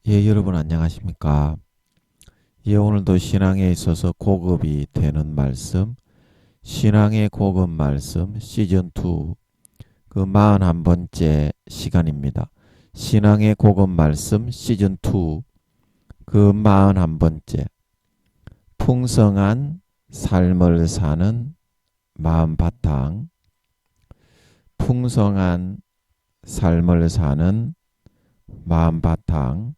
예, 여러분 안녕하십니까? 예, 오늘도 신앙에 있어서 고급이 되는 말씀, 신앙의 고급 말씀 시즌2 그 41번째 시간입니다. 신앙의 고급 말씀 시즌2 그 41번째 풍성한 삶을 사는 마음 바탕, 풍성한 삶을 사는 마음 바탕.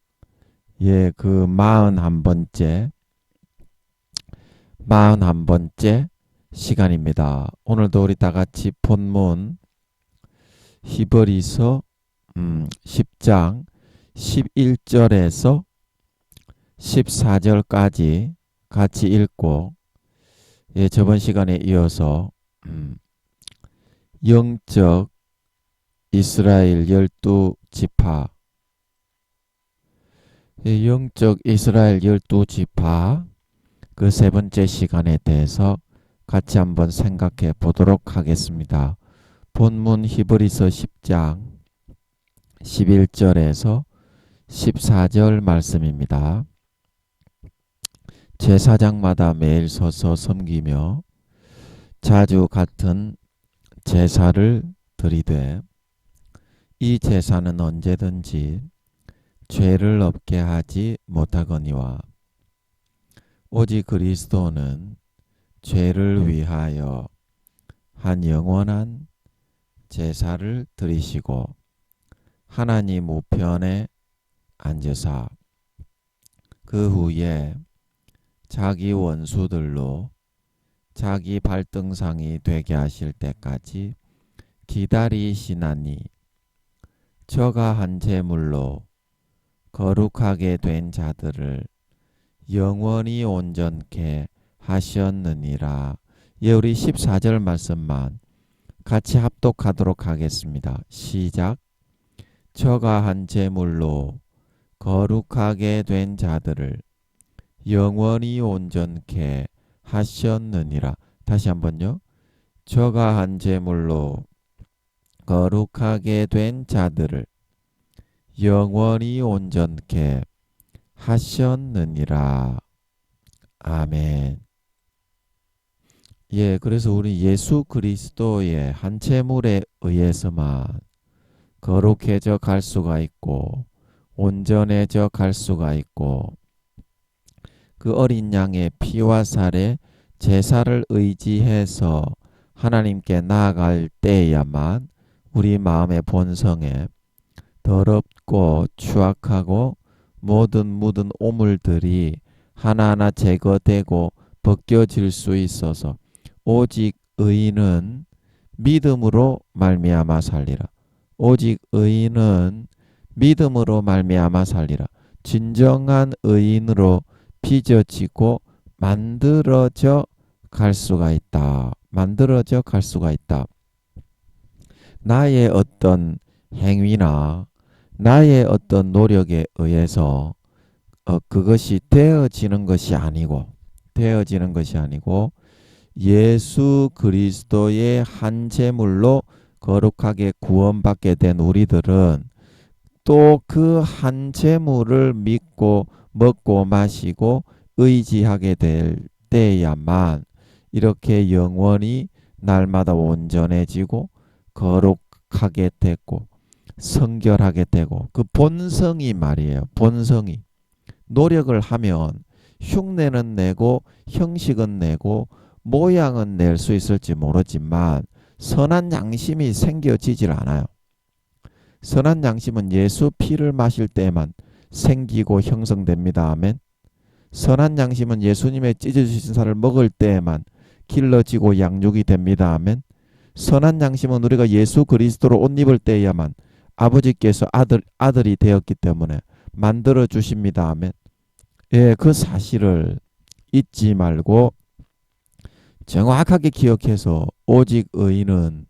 예, 그 41번째 시간입니다. 오늘도 우리 다 같이 본문 히브리서 10장 11절에서 14절까지 같이 읽고, 예, 저번 시간에 이어서 영적 이스라엘 12지파, 영적 이스라엘 12지파 그 세 번째 시간에 대해서 같이 한번 생각해 보도록 하겠습니다. 본문 히브리서 10장 11절에서 14절 말씀입니다. 제사장마다 매일 서서 섬기며 자주 같은 제사를 드리되 이 제사는 언제든지 죄를 없게 하지 못하거니와 오직 그리스도는 죄를 위하여 한 영원한 제사를 드리시고 하나님 우편에 앉으사 그 후에 자기 원수들로 자기 발등상이 되게 하실 때까지 기다리시나니 저가 한 제물로 거룩하게 된 자들을 영원히 온전케 하셨느니라. 예, 우리 14절 말씀만 같이 합독하도록 하겠습니다. 시작. 저가 한 제물로 거룩하게 된 자들을 영원히 온전케 하셨느니라. 다시 한번요. 저가 한 제물로 거룩하게 된 자들을 영원히 온전케 하셨느니라. 아멘. 예, 그래서 우리 예수 그리스도의 한 제물에 의해서만 거룩해져 갈 수가 있고 온전해져 갈 수가 있고 그 어린 양의 피와 살에 제사를 의지해서 하나님께 나아갈 때야만 우리 마음의 본성에 더럽고 추악하고 모든 묻은 오물들이 하나하나 제거되고 벗겨질 수 있어서 오직 의인은 믿음으로 말미암아 살리라. 오직 의인은 믿음으로 말미암아 살리라. 진정한 의인으로 빚어지고 만들어져 갈 수가 있다. 만들어져 갈 수가 있다. 나의 어떤 행위나 나의 어떤 노력에 의해서 그것이 되어지는 것이 아니고 예수 그리스도의 한 제물로 거룩하게 구원받게 된 우리들은 또 그 한 제물을 믿고 먹고 마시고 의지하게 될 때야만 이렇게 영원히 날마다 온전해지고 거룩하게 되고 성결하게 되고 그 본성이 말이에요. 본성이 노력을 하면 흉내는 내고 형식은 내고 모양은 낼 수 있을지 모르지만 선한 양심이 생겨지질 않아요. 선한 양심은 예수 피를 마실 때만 생기고 형성됩니다. 아멘. 선한 양심은 예수님의 찢어주신 살을 먹을 때에만 길러지고 양육이 됩니다. 아멘. 선한 양심은 우리가 예수 그리스도로 옷 입을 때에야만 아버지께서 아들이 되었기 때문에 만들어 주십니다. 아멘. 예, 그 사실을 잊지 말고 정확하게 기억해서 오직 의인은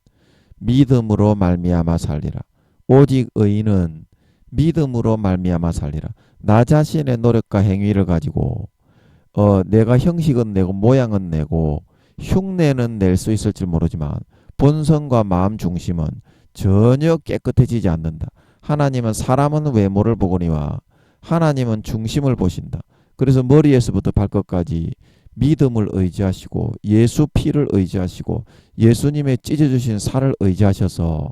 믿음으로 말미암아 살리라. 오직 의인은 믿음으로 말미암아 살리라. 나 자신의 노력과 행위를 가지고 내가 형식은 내고 모양은 내고 흉내는 낼 수 있을지 모르지만 본성과 마음 중심은 전혀 깨끗해지지 않는다. 하나님은 사람은 외모를 보거니와 하나님은 중심을 보신다. 그래서 머리에서부터 발끝까지 믿음을 의지하시고 예수 피를 의지하시고 예수님의 찢어주신 살을 의지하셔서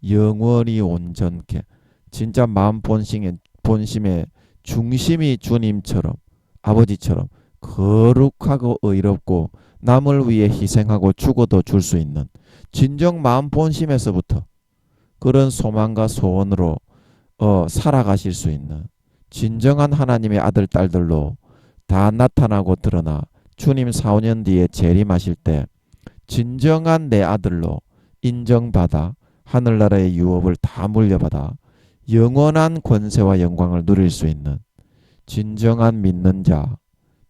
영원히 온전케 진짜 마음 본심의 중심이 주님처럼 아버지처럼 거룩하고 의롭고 남을 위해 희생하고 죽어도 줄 수 있는 진정 마음 본심에서부터 그런 소망과 소원으로 살아가실 수 있는 진정한 하나님의 아들 딸들로 다 나타나고 드러나 주님 4~5년 뒤에 재림하실 때 진정한 내 아들로 인정받아 하늘나라의 유업을 다 물려받아 영원한 권세와 영광을 누릴 수 있는 진정한 믿는 자,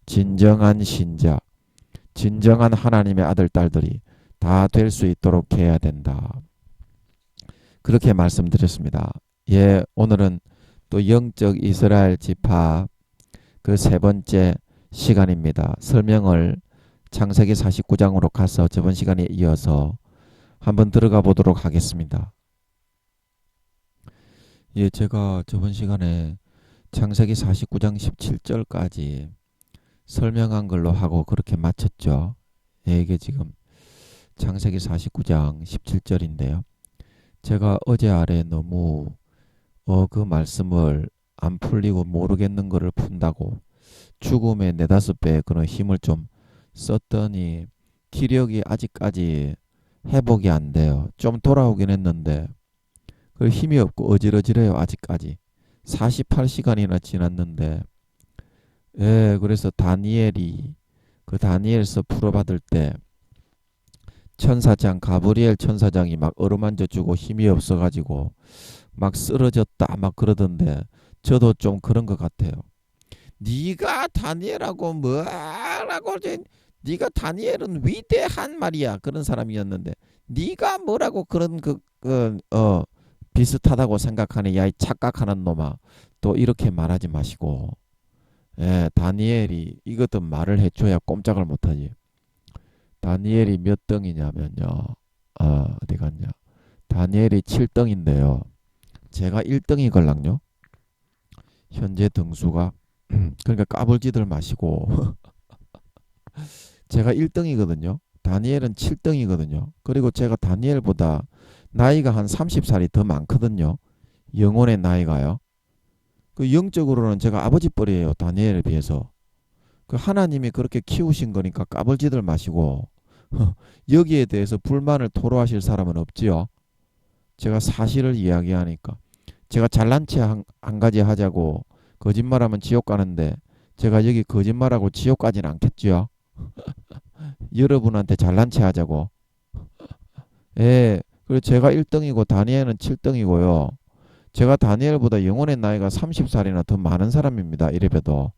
진정한 신자, 진정한 하나님의 아들 딸들이 다 될 수 있도록 해야 된다. 그렇게 말씀드렸습니다. 예, 오늘은 또 영적 이스라엘 지파 그 세 번째 시간입니다. 설명을 창세기 49장으로 가서 저번 시간에 이어서 한번 들어가 보도록 하겠습니다. 예, 제가 저번 시간에 창세기 49장 17절까지 설명한 걸로 하고 그렇게 마쳤죠. 예, 이게 지금 창세기 49장 17절인데요. 제가 어제 아래 너무 그 말씀을 안 풀리고 모르겠는 거를 푼다고 죽음의 4~5배의 그런 힘을 좀 썼더니 기력이 아직까지 회복이 안 돼요. 좀 돌아오긴 했는데 그 힘이 없고 어질어질해요. 아직까지 48시간이나 지났는데 예, 그래서 다니엘이 그 다니엘서 풀어받을 때 천사장 가브리엘 천사장이 막 어루만져 주고 힘이 없어가지고 막 쓰러졌다 막 그러던데 저도 좀 그런 것 같아요. 네가 다니엘하고 뭐라고 네가 다니엘은 위대한 말이야 그런 사람이었는데 네가 뭐라고 그런 비슷하다고 생각하니 야이 착각하는 놈아 또 이렇게 말하지 마시고 예, 다니엘이 이것도 말을 해줘야 꼼짝을 못하지. 다니엘이 몇 등이냐면요. 어디 갔냐. 다니엘이 7등인데요. 제가 1등이걸랑요. 현재 등수가 그러니까 까불지들 마시고 제가 1등이거든요. 다니엘은 7등이거든요. 그리고 제가 다니엘보다 나이가 한 30살이 더 많거든요. 영혼의 나이가요. 그 영적으로는 제가 아버지 뻘이에요. 다니엘에 비해서. 그 하나님이 그렇게 키우신 거니까 까불지들 마시고 여기에 대해서 불만을 토로하실 사람은 없지요. 제가 사실을 이야기하니까 제가 잘난 체 한 가지 하자고 거짓말하면 지옥 가는데 제가 여기 거짓말하고 지옥 가진 않겠지요. 여러분한테 잘난 체 하자고. 예, 그리고 제가 1등이고 다니엘은 7등이고요. 제가 다니엘보다 영혼의 나이가 30살이나 더 많은 사람입니다. 이래봬도.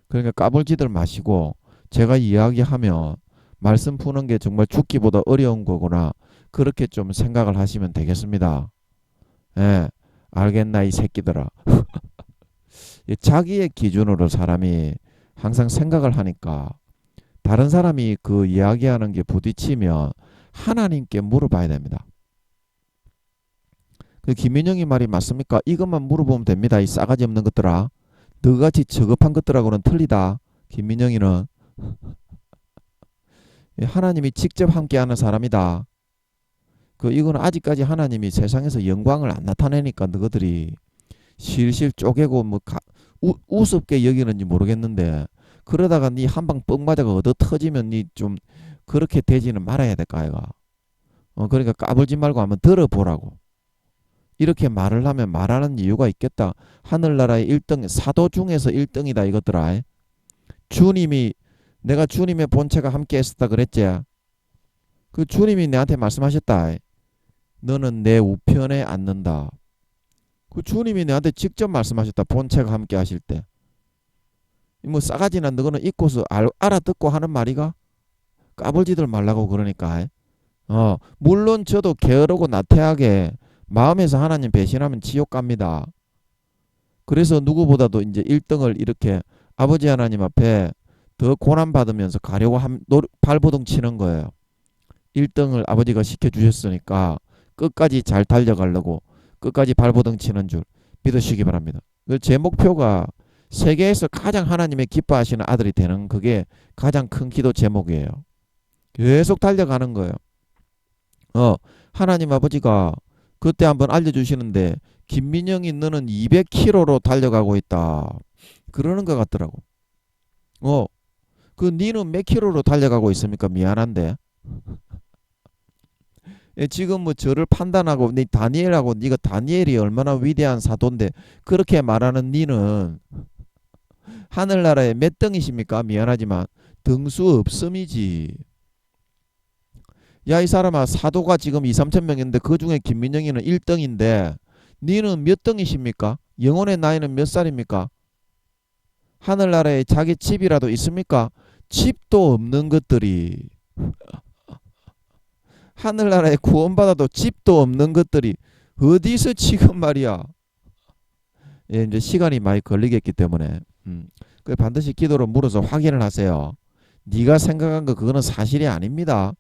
그러니까 까불지들 마시고 제가 이야기하면 말씀 푸는 게 정말 죽기보다 어려운 거구나. 그렇게 좀 생각을 하시면 되겠습니다. 예, 알겠나 이 새끼들아. 자기의 기준으로 사람이 항상 생각을 하니까 다른 사람이 그 이야기하는 게 부딪히면 하나님께 물어봐야 됩니다. 그 김민영이 말이 맞습니까? 이것만 물어보면 됩니다. 이 싸가지 없는 것들아. 너같이 저급한 것들하고는 틀리다. 김민영이는 하나님이 직접 함께하는 사람이다. 이거는 아직까지 하나님이 세상에서 영광을 안 나타내니까 너희들이 실실 쪼개고 뭐 우습게 여기는지 모르겠는데 그러다가 네 한 방 뻥 맞아가 얻어 터지면 네 좀 그렇게 되지는 말아야 될까 아이가. 그러니까 까불지 말고 한번 들어보라고. 이렇게 말을 하면 말하는 이유가 있겠다. 하늘나라의 1등 사도 중에서 1등이다 이것들아. 주님이 내가 주님의 본체가 함께 했었다 그랬지. 그 주님이 내한테 말씀하셨다. 너는 내 우편에 앉는다. 그 주님이 내한테 직접 말씀하셨다. 본체가 함께 하실 때. 뭐 싸가지나 너는 잊고서 알아듣고 하는 말이가? 까불지들 말라고 그러니까. 물론 저도 게으르고 나태하게 마음에서 하나님 배신하면 지옥 갑니다. 그래서 누구보다도 이제 1등을 이렇게 아버지 하나님 앞에 더 고난받으면서 가려고 발버둥 치는 거예요. 1등을 아버지가 시켜주셨으니까 끝까지 잘 달려가려고 끝까지 발버둥 치는 줄 믿으시기 바랍니다. 제 목표가 세계에서 가장 하나님의 기뻐하시는 아들이 되는 그게 가장 큰 기도 제목이에요. 계속 달려가는 거예요. 하나님 아버지가 그때 한번 알려주시는데 김민영이 너는 200km로 달려가고 있다. 그러는 것 같더라고. 그 니는 몇 킬로로 달려가고 있습니까? 미안한데. 지금 뭐 저를 판단하고 니 다니엘하고 니가 다니엘이 얼마나 위대한 사도인데 그렇게 말하는 니는 하늘나라에 몇 등이십니까? 미안하지만 등수 없음이지. 야, 이 사람아, 사도가 지금 2, 3천 명인데 그 중에 김민영이는 1등인데 니는 몇 등이십니까? 영혼의 나이는 몇 살입니까? 하늘나라에 자기 집이라도 있습니까? 집도 없는 것들이, 하늘나라에 구원받아도 집도 없는 것들이 어디서 지금 말이야. 예, 이제 시간이 많이 걸리겠기 때문에 그 반드시 기도로 물어서 확인을 하세요. 네가 생각한 거 그거는 사실이 아닙니다.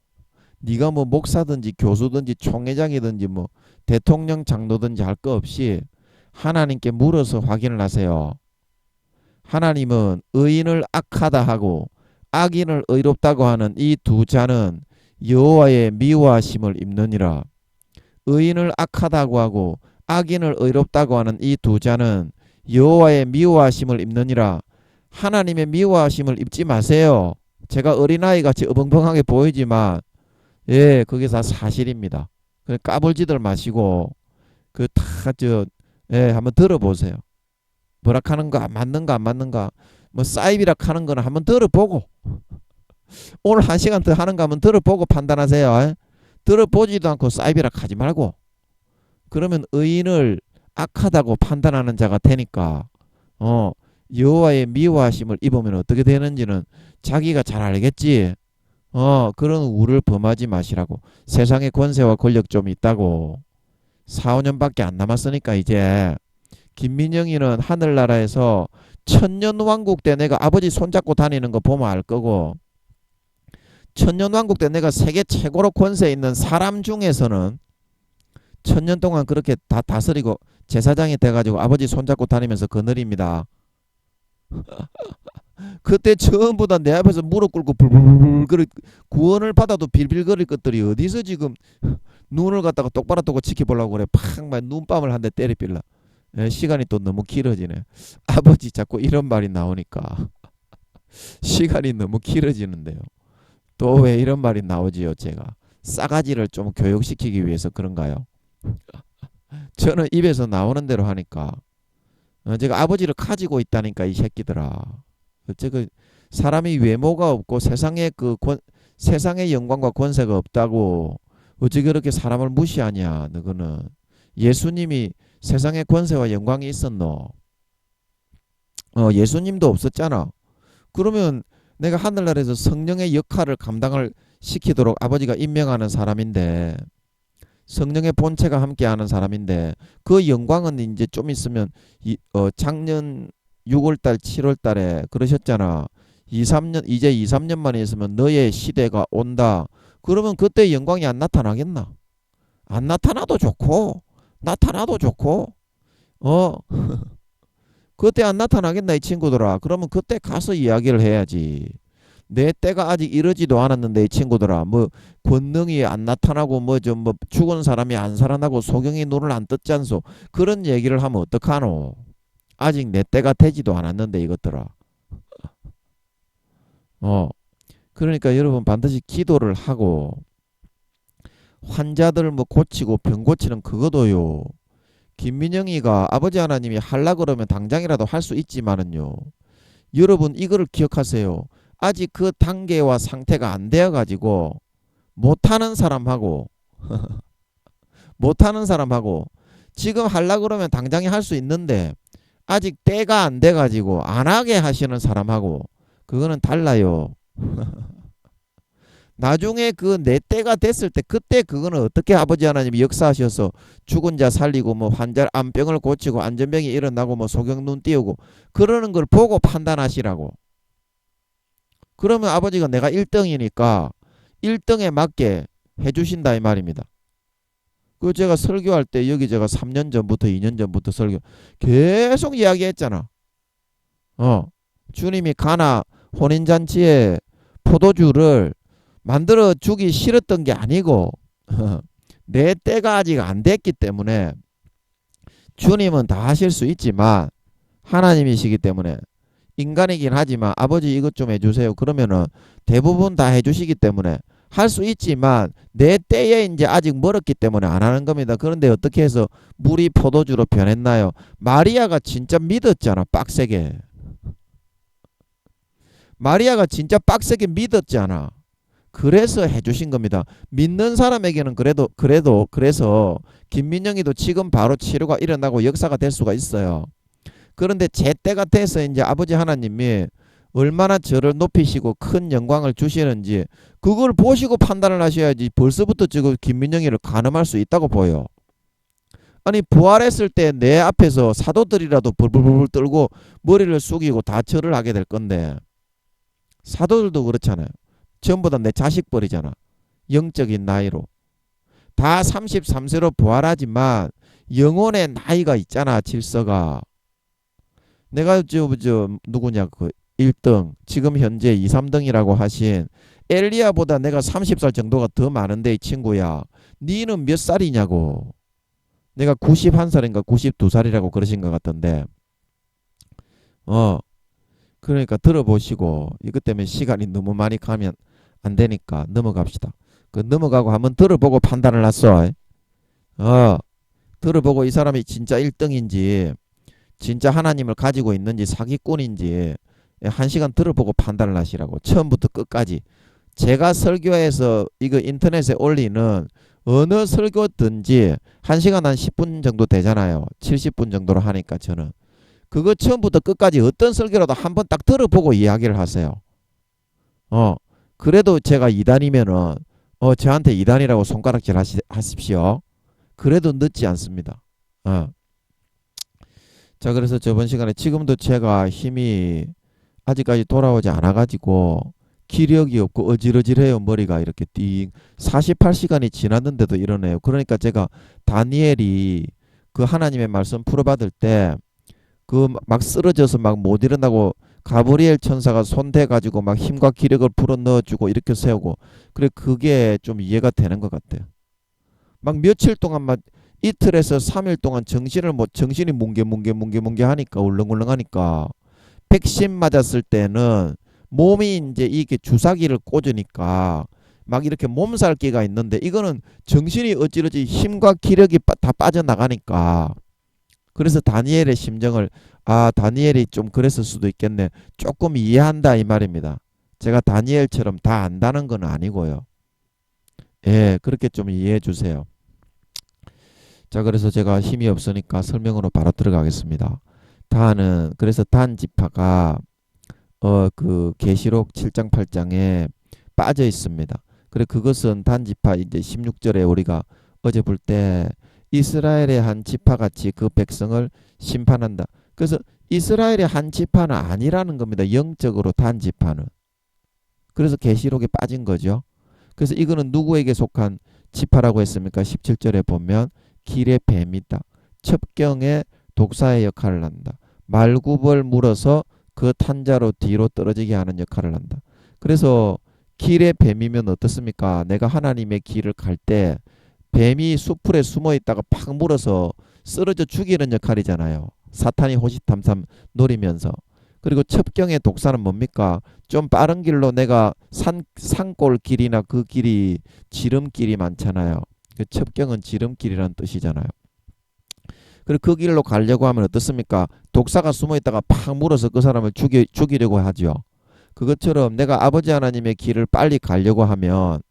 네가 뭐 목사든지 교수든지 총회장이든지 뭐 대통령 장로든지 할 거 없이 하나님께 물어서 확인을 하세요. 하나님은 의인을 악하다 하고 악인을 의롭다고 하는 이 두 자는 여호와의 미워하심을 입느니라. 의인을 악하다고 하고 악인을 의롭다고 하는 이 두 자는 여호와의 미워하심을 입느니라. 하나님의 미워하심을 입지 마세요. 제가 어린아이 같이 어벙벙하게 보이지만 예, 그게 다 사실입니다. 까불지들 마시고 한번 들어보세요. 뭐라 하는가 안 맞는가 안 맞는가 뭐 사이비라 하는 거는 한번 들어보고 오늘 1시간 더 하는가 한번 들어보고 판단하세요. 들어보지도 않고 사이비라 하지 말고 그러면 의인을 악하다고 판단하는 자가 되니까 여호와의 미워하심을 입으면 어떻게 되는지는 자기가 잘 알겠지. 그런 우를 범하지 마시라고. 세상의 권세와 권력 좀 있다고. 4, 5년밖에 안 남았으니까 이제 김민영이는 하늘나라에서 천년왕국 때 내가 아버지 손잡고 다니는 거 보면 알 거고 천년왕국 때 내가 세계 최고로 권세 있는 사람 중에서는 천년 동안 그렇게 다 다스리고 제사장이 돼가지고 아버지 손잡고 다니면서 거느립니다. 그때 전부 다 내 앞에서 무릎 꿇고 불불불 구원을 받아도 빌빌거릴 것들이 어디서 지금 눈을 갖다가 똑바로 뜨고 지켜보려고 그래. 팍 눈밤을 한 대 때려빌라. 시간이 또 너무 길어지네. 아버지 자꾸 이런 말이 나오니까 시간이 너무 길어지는데요. 또 왜 이런 말이 나오지요? 제가 싸가지를 좀 교육시키기 위해서 그런가요? 저는 입에서 나오는 대로 하니까 제가 아버지를 가지고 있다니까 이 새끼들아. 제가 사람이 외모가 없고 세상의 영광과 권세가 없다고 어찌 그렇게 사람을 무시하냐. 너는 예수님이 세상의 권세와 영광이 있었노? 예수님도 없었잖아. 그러면 내가 하늘나라에서 성령의 역할을 감당을 시키도록 아버지가 임명하는 사람인데 성령의 본체가 함께하는 사람인데 그 영광은 이제 좀 있으면 작년 6월달 7월달에 그러셨잖아. 이제 2, 3년 만에 있으면 너의 시대가 온다. 그러면 그때 영광이 안 나타나겠나? 안 나타나도 좋고 나타나도 좋고 그때 안 나타나겠나 이 친구들아. 그러면 그때 가서 이야기를 해야지. 내 때가 아직 이르지도 않았는데 이 친구들아 뭐 권능이 안 나타나고 뭐 죽은 사람이 안 살아나고 소경이 눈을 안 떴지 않소. 그런 얘기를 하면 어떡하노. 아직 내 때가 되지도 않았는데 이것들아. 그러니까 여러분 반드시 기도를 하고 환자들 뭐 고치고 병 고치는 그거도요. 김민영이가 아버지 하나님이 할라 그러면 당장이라도 할 수 있지만은요. 여러분 이거를 기억하세요. 아직 그 단계와 상태가 안 되어 가지고 못하는 사람하고 못하는 사람하고 지금 할라 그러면 당장에 할 수 있는데 아직 때가 안 돼 가지고 안 하게 하시는 사람하고 그거는 달라요. 나중에 그 내 때가 됐을 때 그때 그거는 어떻게 아버지 하나님이 역사하셔서 죽은 자 살리고 뭐 환자 암병을 고치고 안전병이 일어나고 뭐 소경 눈 띄우고 그러는 걸 보고 판단하시라고. 그러면 아버지가 내가 1등이니까 1등에 맞게 해주신다 이 말입니다. 그 제가 설교할 때 여기 제가 3년 전부터 2년 전부터 설교 계속 이야기했잖아. 어. 주님이 가나 혼인잔치에 포도주를 만들어 주기 싫었던 게 아니고 내 때가 아직 안 됐기 때문에 주님은 다 하실 수 있지만 하나님이시기 때문에 인간이긴 하지만 아버지 이것 좀 해주세요. 그러면은 대부분 다 해주시기 때문에 할 수 있지만 내 때에 이제 아직 멀었기 때문에 안 하는 겁니다. 그런데 어떻게 해서 물이 포도주로 변했나요? 마리아가 진짜 믿었잖아. 빡세게. 마리아가 진짜 빡세게 믿었잖아. 그래서 해주신 겁니다. 믿는 사람에게는 그래서 김민영이도 지금 바로 치료가 일어나고 역사가 될 수가 있어요. 그런데 제 때가 돼서 이제 아버지 하나님이 얼마나 저를 높이시고 큰 영광을 주시는지 그걸 보시고 판단을 하셔야지 벌써부터 지금 김민영이를 간음할 수 있다고 보여. 아니 부활했을 때 내 앞에서 사도들이라도 불불불 떨고 머리를 숙이고 다 절을 하게 될 건데 사도들도 그렇잖아요. 전부 다 내 자식 버리잖아. 영적인 나이로. 다 33세로 부활하지만 영혼의 나이가 있잖아. 질서가. 내가 저 누구냐 그 1등 지금 현재 2, 3등이라고 하신 엘리야보다 내가 30살 정도가 더 많은데 이 친구야. 니는 몇 살이냐고. 내가 91살인가 92살이라고 그러신 것 같던데. 그러니까 들어보시고 이것 때문에 시간이 너무 많이 가면 안 되니까 넘어갑시다. 그 넘어가고 한번 들어보고 판단을 하소. 들어보고 이 사람이 진짜 1등인지 진짜 하나님을 가지고 있는지 사기꾼인지 1시간 들어보고 판단을 하시라고. 처음부터 끝까지. 제가 설교해서 이거 인터넷에 올리는 어느 설교든지 1시간 한 10분 정도 되잖아요. 70분 정도로 하니까 저는. 그거 처음부터 끝까지 어떤 설교라도 한번 딱 들어보고 이야기를 하세요. 그래도 제가 이단이면은 저한테 이단이라고 손가락질 하십시오. 그래도 늦지 않습니다. 자, 그래서 저번 시간에 지금도 제가 힘이 아직까지 돌아오지 않아가지고 기력이 없고 어질어질해요. 머리가 이렇게 띵 48시간이 지났는데도 이러네요. 그러니까 제가 다니엘이 그 하나님의 말씀 풀어받을 때 그 막 쓰러져서 막 못 일어나고 가브리엘 천사가 손대가지고 막 힘과 기력을 불어넣어주고 이렇게 세우고 그래 그게 좀 이해가 되는 것 같아요. 막 며칠 동안 막 이틀에서 3일 동안 정신이 뭉게뭉게 하니까 울렁울렁 하니까 백신 맞았을 때는 몸이 이제 이게 주사기를 꽂으니까 막 이렇게 몸살기가 있는데 이거는 정신이 어찌러지 힘과 기력이 다 빠져나가니까 그래서 다니엘의 심정을 다니엘이 좀 그랬을 수도 있겠네. 조금 이해한다 이 말입니다. 제가 다니엘처럼 다 안다는 건 아니고요. 예, 그렇게 좀 이해해 주세요. 자, 그래서 제가 힘이 없으니까 설명으로 바로 들어가겠습니다. 단은 그래서 단 지파가 그 계시록 7장 8장에 빠져 있습니다. 그래 그것은 단 지파 이제 16절에 우리가 어제 볼 때 이스라엘의 한 지파같이 그 백성을 심판한다. 그래서 이스라엘의 한 지파는 아니라는 겁니다. 영적으로 단 지파는. 그래서 계시록에 빠진 거죠. 그래서 이거는 누구에게 속한 지파라고 했습니까? 17절에 보면 길의 뱀이다. 첩경의 독사의 역할을 한다. 말굽을 물어서 그 탄자로 뒤로 떨어지게 하는 역할을 한다. 그래서 길의 뱀이면 어떻습니까? 내가 하나님의 길을 갈 때 뱀이 수풀에 숨어 있다가 팍 물어서 쓰러져 죽이는 역할이잖아요. 사탄이 호시탐탐 노리면서. 그리고 첩경의 독사는 뭡니까? 좀 빠른 길로 내가 산골 길이나 그 길이 지름길이 많잖아요. 그 첩경은 지름길이라는 뜻이잖아요. 그리고 그 길로 가려고 하면 어떻습니까? 독사가 숨어 있다가 팍 물어서 그 사람을 죽이려고 하죠. 그것처럼 내가 아버지 하나님의 길을 빨리 가려고 하면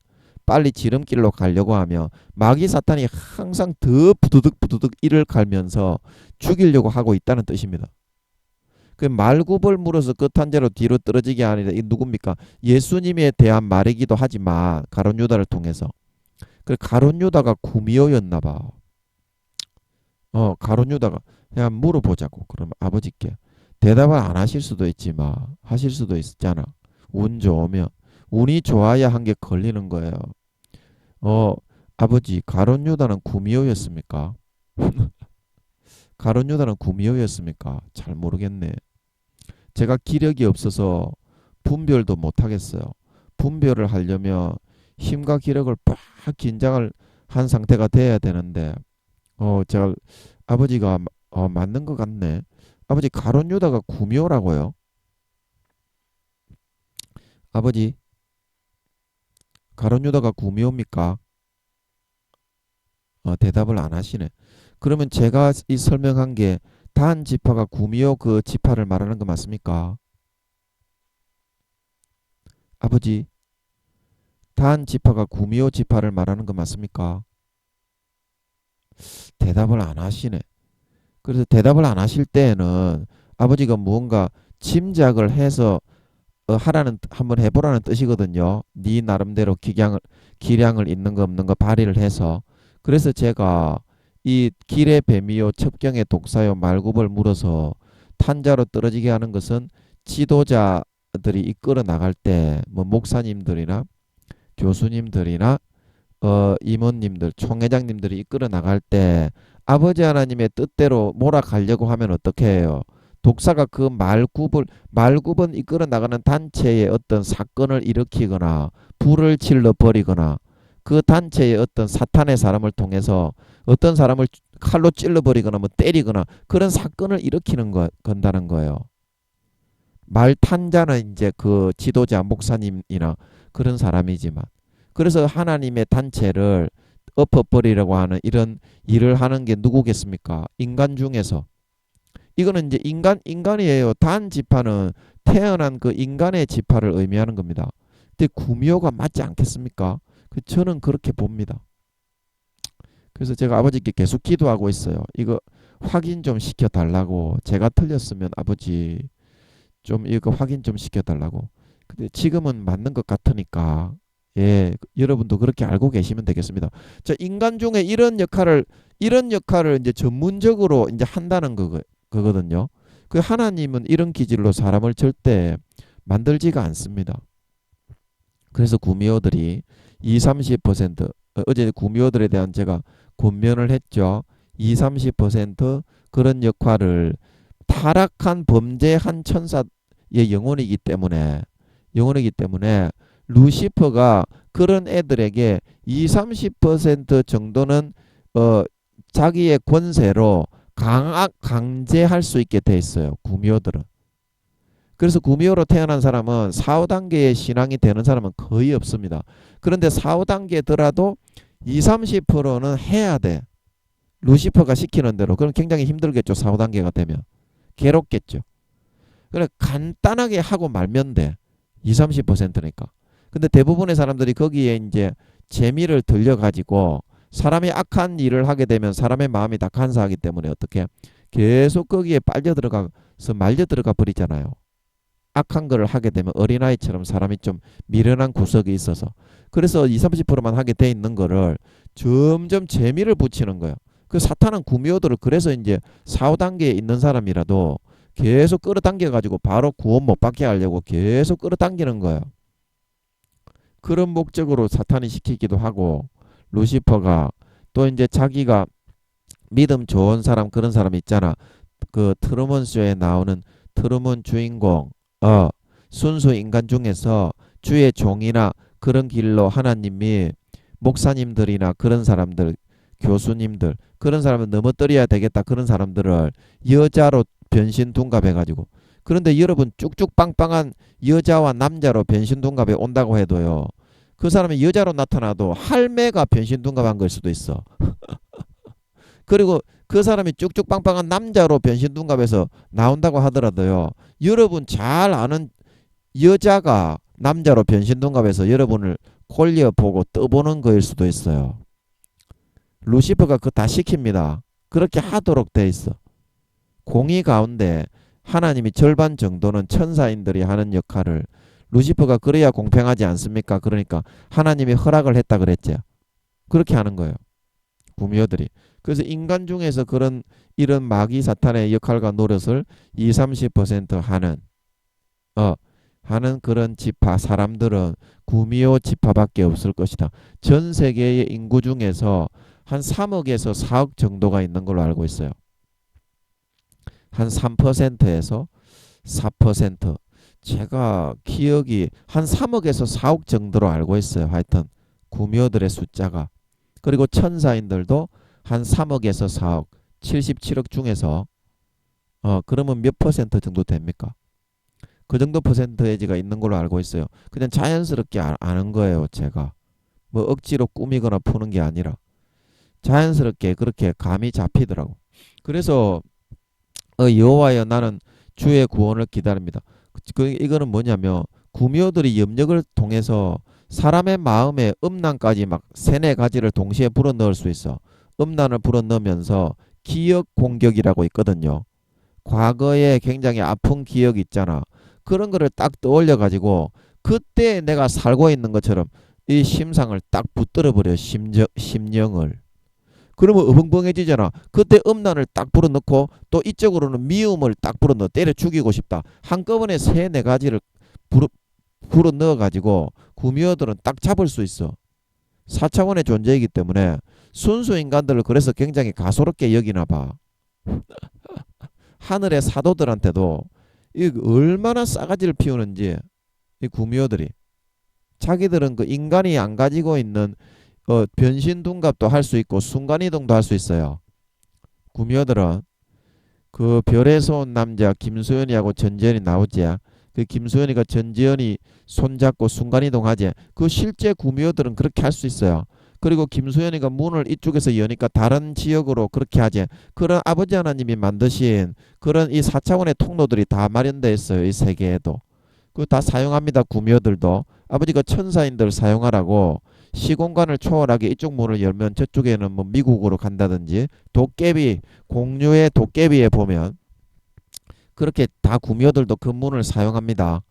빨리 지름길로 가려고 하면 마귀 사탄이 항상 더 부두득 이를 갈면서 죽이려고 하고 있다는 뜻입니다. 그 말굽을 물어서 그 탄자로 뒤로 떨어지게 하는 이 누굽니까? 예수님에 대한 말이기도 하지만 가룟 유다를 통해서. 그 가룟 유다가 구미호였나 봐. 가룟 유다가 그냥 물어보자고. 그럼 아버지께 대답을 안 하실 수도 있지만 하실 수도 있잖아. 운 좋으면 운이 좋아야 한 게 걸리는 거예요. 아버지, 가룟 유다는 구미호였습니까? 가룟 유다는 구미호였습니까? 잘 모르겠네. 제가 기력이 없어서 분별도 못 하겠어요. 분별을 하려면 힘과 기력을 빡 긴장을 한 상태가 돼야 되는데, 제가 아버지가 맞는 것 같네. 아버지, 가룟 유다가 구미호라고요? 아버지, 가룟 유다가 구미호입니까? 대답을 안 하시네. 그러면 제가 이 설명한 게 단 지파가 구미호 그 지파를 말하는 거 맞습니까? 아버지, 단 지파가 구미호 지파를 말하는 거 맞습니까? 대답을 안 하시네. 그래서 대답을 안 하실 때에는 아버지가 무언가 짐작을 해서 하라는 한번 해보라는 뜻이거든요. 네 나름대로 기량을 있는 거 없는 거 발휘를 해서. 그래서 제가 이 길의 뱀이요 첩경의 독사요 말굽을 물어서 탄자로 떨어지게 하는 것은 지도자들이 이끌어 나갈 때 뭐 목사님들이나 교수님들이나 임원님들 총회장님들이 이끌어 나갈 때 아버지 하나님의 뜻대로 몰아가려고 하면 어떻게 해요? 독사가 그 말굽은 이끌어 나가는 단체의 어떤 사건을 일으키거나 불을 질러 버리거나 그 단체의 어떤 사탄의 사람을 통해서 어떤 사람을 칼로 찔러 버리거나 뭐 때리거나 그런 사건을 일으키는 건다는 거예요. 말탄자는 이제 그 지도자 목사님이나 그런 사람이지만 그래서 하나님의 단체를 엎어버리려고 하는 이런 일을 하는 게 누구겠습니까? 인간 중에서. 이거는 이제 인간이에요. 단 지파는 태어난 그 인간의 지파를 의미하는 겁니다. 근데 구미호가 맞지 않겠습니까? 저는 그렇게 봅니다. 그래서 제가 아버지께 계속 기도하고 있어요. 이거 확인 좀 시켜달라고. 제가 틀렸으면 아버지 좀 이거 확인 좀 시켜달라고. 근데 지금은 맞는 것 같으니까 예, 여러분도 그렇게 알고 계시면 되겠습니다. 자, 인간 중에 이런 역할을 이제 전문적으로 이제 한다는 거거든요. 그 하나님은 이런 기질로 사람을 절대 만들지가 않습니다. 그래서 구미호들이 2, 30% 어제 구미호들에 대한 제가 권면을 했죠. 2, 30% 그런 역할을 타락한 범죄한 천사의 영혼이기 때문에 루시퍼가 그런 애들에게 2, 30% 정도는 어, 자기의 권세로 강제할 수 있게 돼 있어요. 구미호들은. 그래서 구미호로 태어난 사람은 4, 5단계의 신앙이 되는 사람은 거의 없습니다. 그런데 4, 5단계더라도 2, 30%는 해야 돼. 루시퍼가 시키는 대로. 그럼 굉장히 힘들겠죠. 4, 5단계가 되면. 괴롭겠죠. 그래 간단하게 하고 말면 돼. 2, 30%니까. 근데 대부분의 사람들이 거기에 이제 재미를 들려가지고 사람이 악한 일을 하게 되면 사람의 마음이 다 간사하기 때문에 어떻게 계속 거기에 빨려 들어가서 말려 들어가 버리잖아요. 악한 거를 하게 되면 어린아이처럼 사람이 좀 미련한 구석이 있어서 그래서 2, 30%만 하게 돼 있는 거를 점점 재미를 붙이는 거예요. 그 사탄은 구미호들을 그래서 이제 4, 5단계에 있는 사람이라도 계속 끌어당겨 가지고 바로 구원 못 받게 하려고 계속 끌어당기는 거예요. 그런 목적으로 사탄이 시키기도 하고 루시퍼가 또 이제 자기가 믿음 좋은 사람 그런 사람 있잖아. 그 트루먼 쇼에 나오는 트루먼 주인공 순수 인간 중에서 주의 종이나 그런 길로 하나님이 목사님들이나 그런 사람들 교수님들 그런 사람을 넘어뜨려야 되겠다 그런 사람들을 여자로 변신 둔갑해 가지고 그런데 여러분 쭉쭉 빵빵한 여자와 남자로 변신 둔갑해 온다고 해도요 그 사람이 여자로 나타나도 할매가 변신 둔갑한 걸 수도 있어. 그리고 그 사람이 쭉쭉 빵빵한 남자로 변신 둔갑해서 나온다고 하더라도요 여러분 잘 아는 여자가 남자로 변신 둔갑해서 여러분을 콜려보고 떠보는 거일 수도 있어요. 루시퍼가 그거 다 시킵니다. 그렇게 하도록 돼 있어. 공의 가운데 하나님이 절반 정도는 천사인들이 하는 역할을 루시퍼가 그래야 공평하지 않습니까? 그러니까 하나님이 허락을 했다 그랬죠. 그렇게 하는 거예요. 구미호들이. 그래서 인간 중에서 이런 마귀 사탄의 역할과 노릇을 2, 30% 하는 하는 그런 지파 사람들은 구미호 지파밖에 없을 것이다. 전 세계의 인구 중에서 한 3억에서 4억 정도가 있는 걸로 알고 있어요. 한 3%에서 4%. 제가 기억이 한 3억에서 4억 정도로 알고 있어요. 하여튼 구미호들의 숫자가. 그리고 천사인들도 한 3억에서 4억, 77억 중에서 그러면 몇 퍼센트 정도 됩니까? 그 정도 퍼센테이지가 있는 걸로 알고 있어요. 그냥 자연스럽게 아는 거예요, 제가. 뭐 억지로 꾸미거나 푸는 게 아니라 자연스럽게 그렇게 감이 잡히더라고. 그래서 여호와여 나는 주의 구원을 기다립니다. 이거는 뭐냐면 구미호들이 염력을 통해서 사람의 마음에 음란까지 막 세네 가지를 동시에 불어넣을 수 있어. 음란을 불어넣으면서 기억 공격이라고 있거든요. 과거에 굉장히 아픈 기억 있잖아. 그런 거를 딱 떠올려 가지고 그때 내가 살고 있는 것처럼 이 심상을 딱 붙들어 버려. 심령을. 그러면 어벙벙해지잖아. 그때 음란을 딱 불어넣고 또 이쪽으로는 미움을 딱 불어넣어 때려 죽이고 싶다. 한꺼번에 세네 가지를 불어넣어 가지고 구미호들은 딱 잡을 수 있어. 4차원의 존재이기 때문에 순수 인간들을 그래서 굉장히 가소롭게 여기나 봐. 하늘의 사도들한테도 이 얼마나 싸가지를 피우는지 이 구미호들이 자기들은 그 인간이 안 가지고 있는 변신 둔갑도 할 수 있고 순간이동도 할 수 있어요. 구미호들은 그 별에서 온 남자 김수현이하고 전지현이 나오지. 그 김수현이가 전지현이 손잡고 순간이동하지. 그 실제 구미호들은 그렇게 할 수 있어요. 그리고 김수현이가 문을 이쪽에서 여니까 다른 지역으로 그렇게 하지. 그런 아버지 하나님이 만드신 그런 이 4차원의 통로들이 다 마련되어 있어요. 이 세계에도. 그거 다 사용합니다. 구미호들도. 아버지가 천사인들 사용하라고 시공간을 초월하게 이쪽 문을 열면 저쪽에는 뭐 미국으로 간다든지 도깨비 공유의 도깨비에 보면 그렇게 다 구미호들도 그 문을 사용합니다.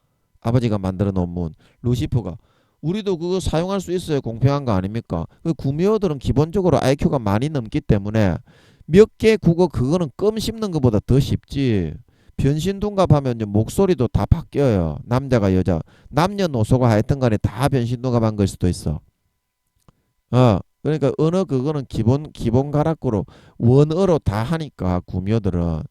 아버지가 만들어 놓은 문. 루시퍼가 우리도 그거 사용할 수 있어요. 공평한 거 아닙니까? 그 구미호들은 기본적으로 IQ가 많이 넘기 때문에 몇 개 국어 그거는 껌 씹는 것보다 더 쉽지. 변신 둔갑하면 목소리도 다 바뀌어요. 남자가 여자 남녀노소가 하여튼 간에 다 변신 둔갑한 걸 수도 있어. 그러니까 언어 그거는 기본 가락구로 원어로 다 하니까 구미호들은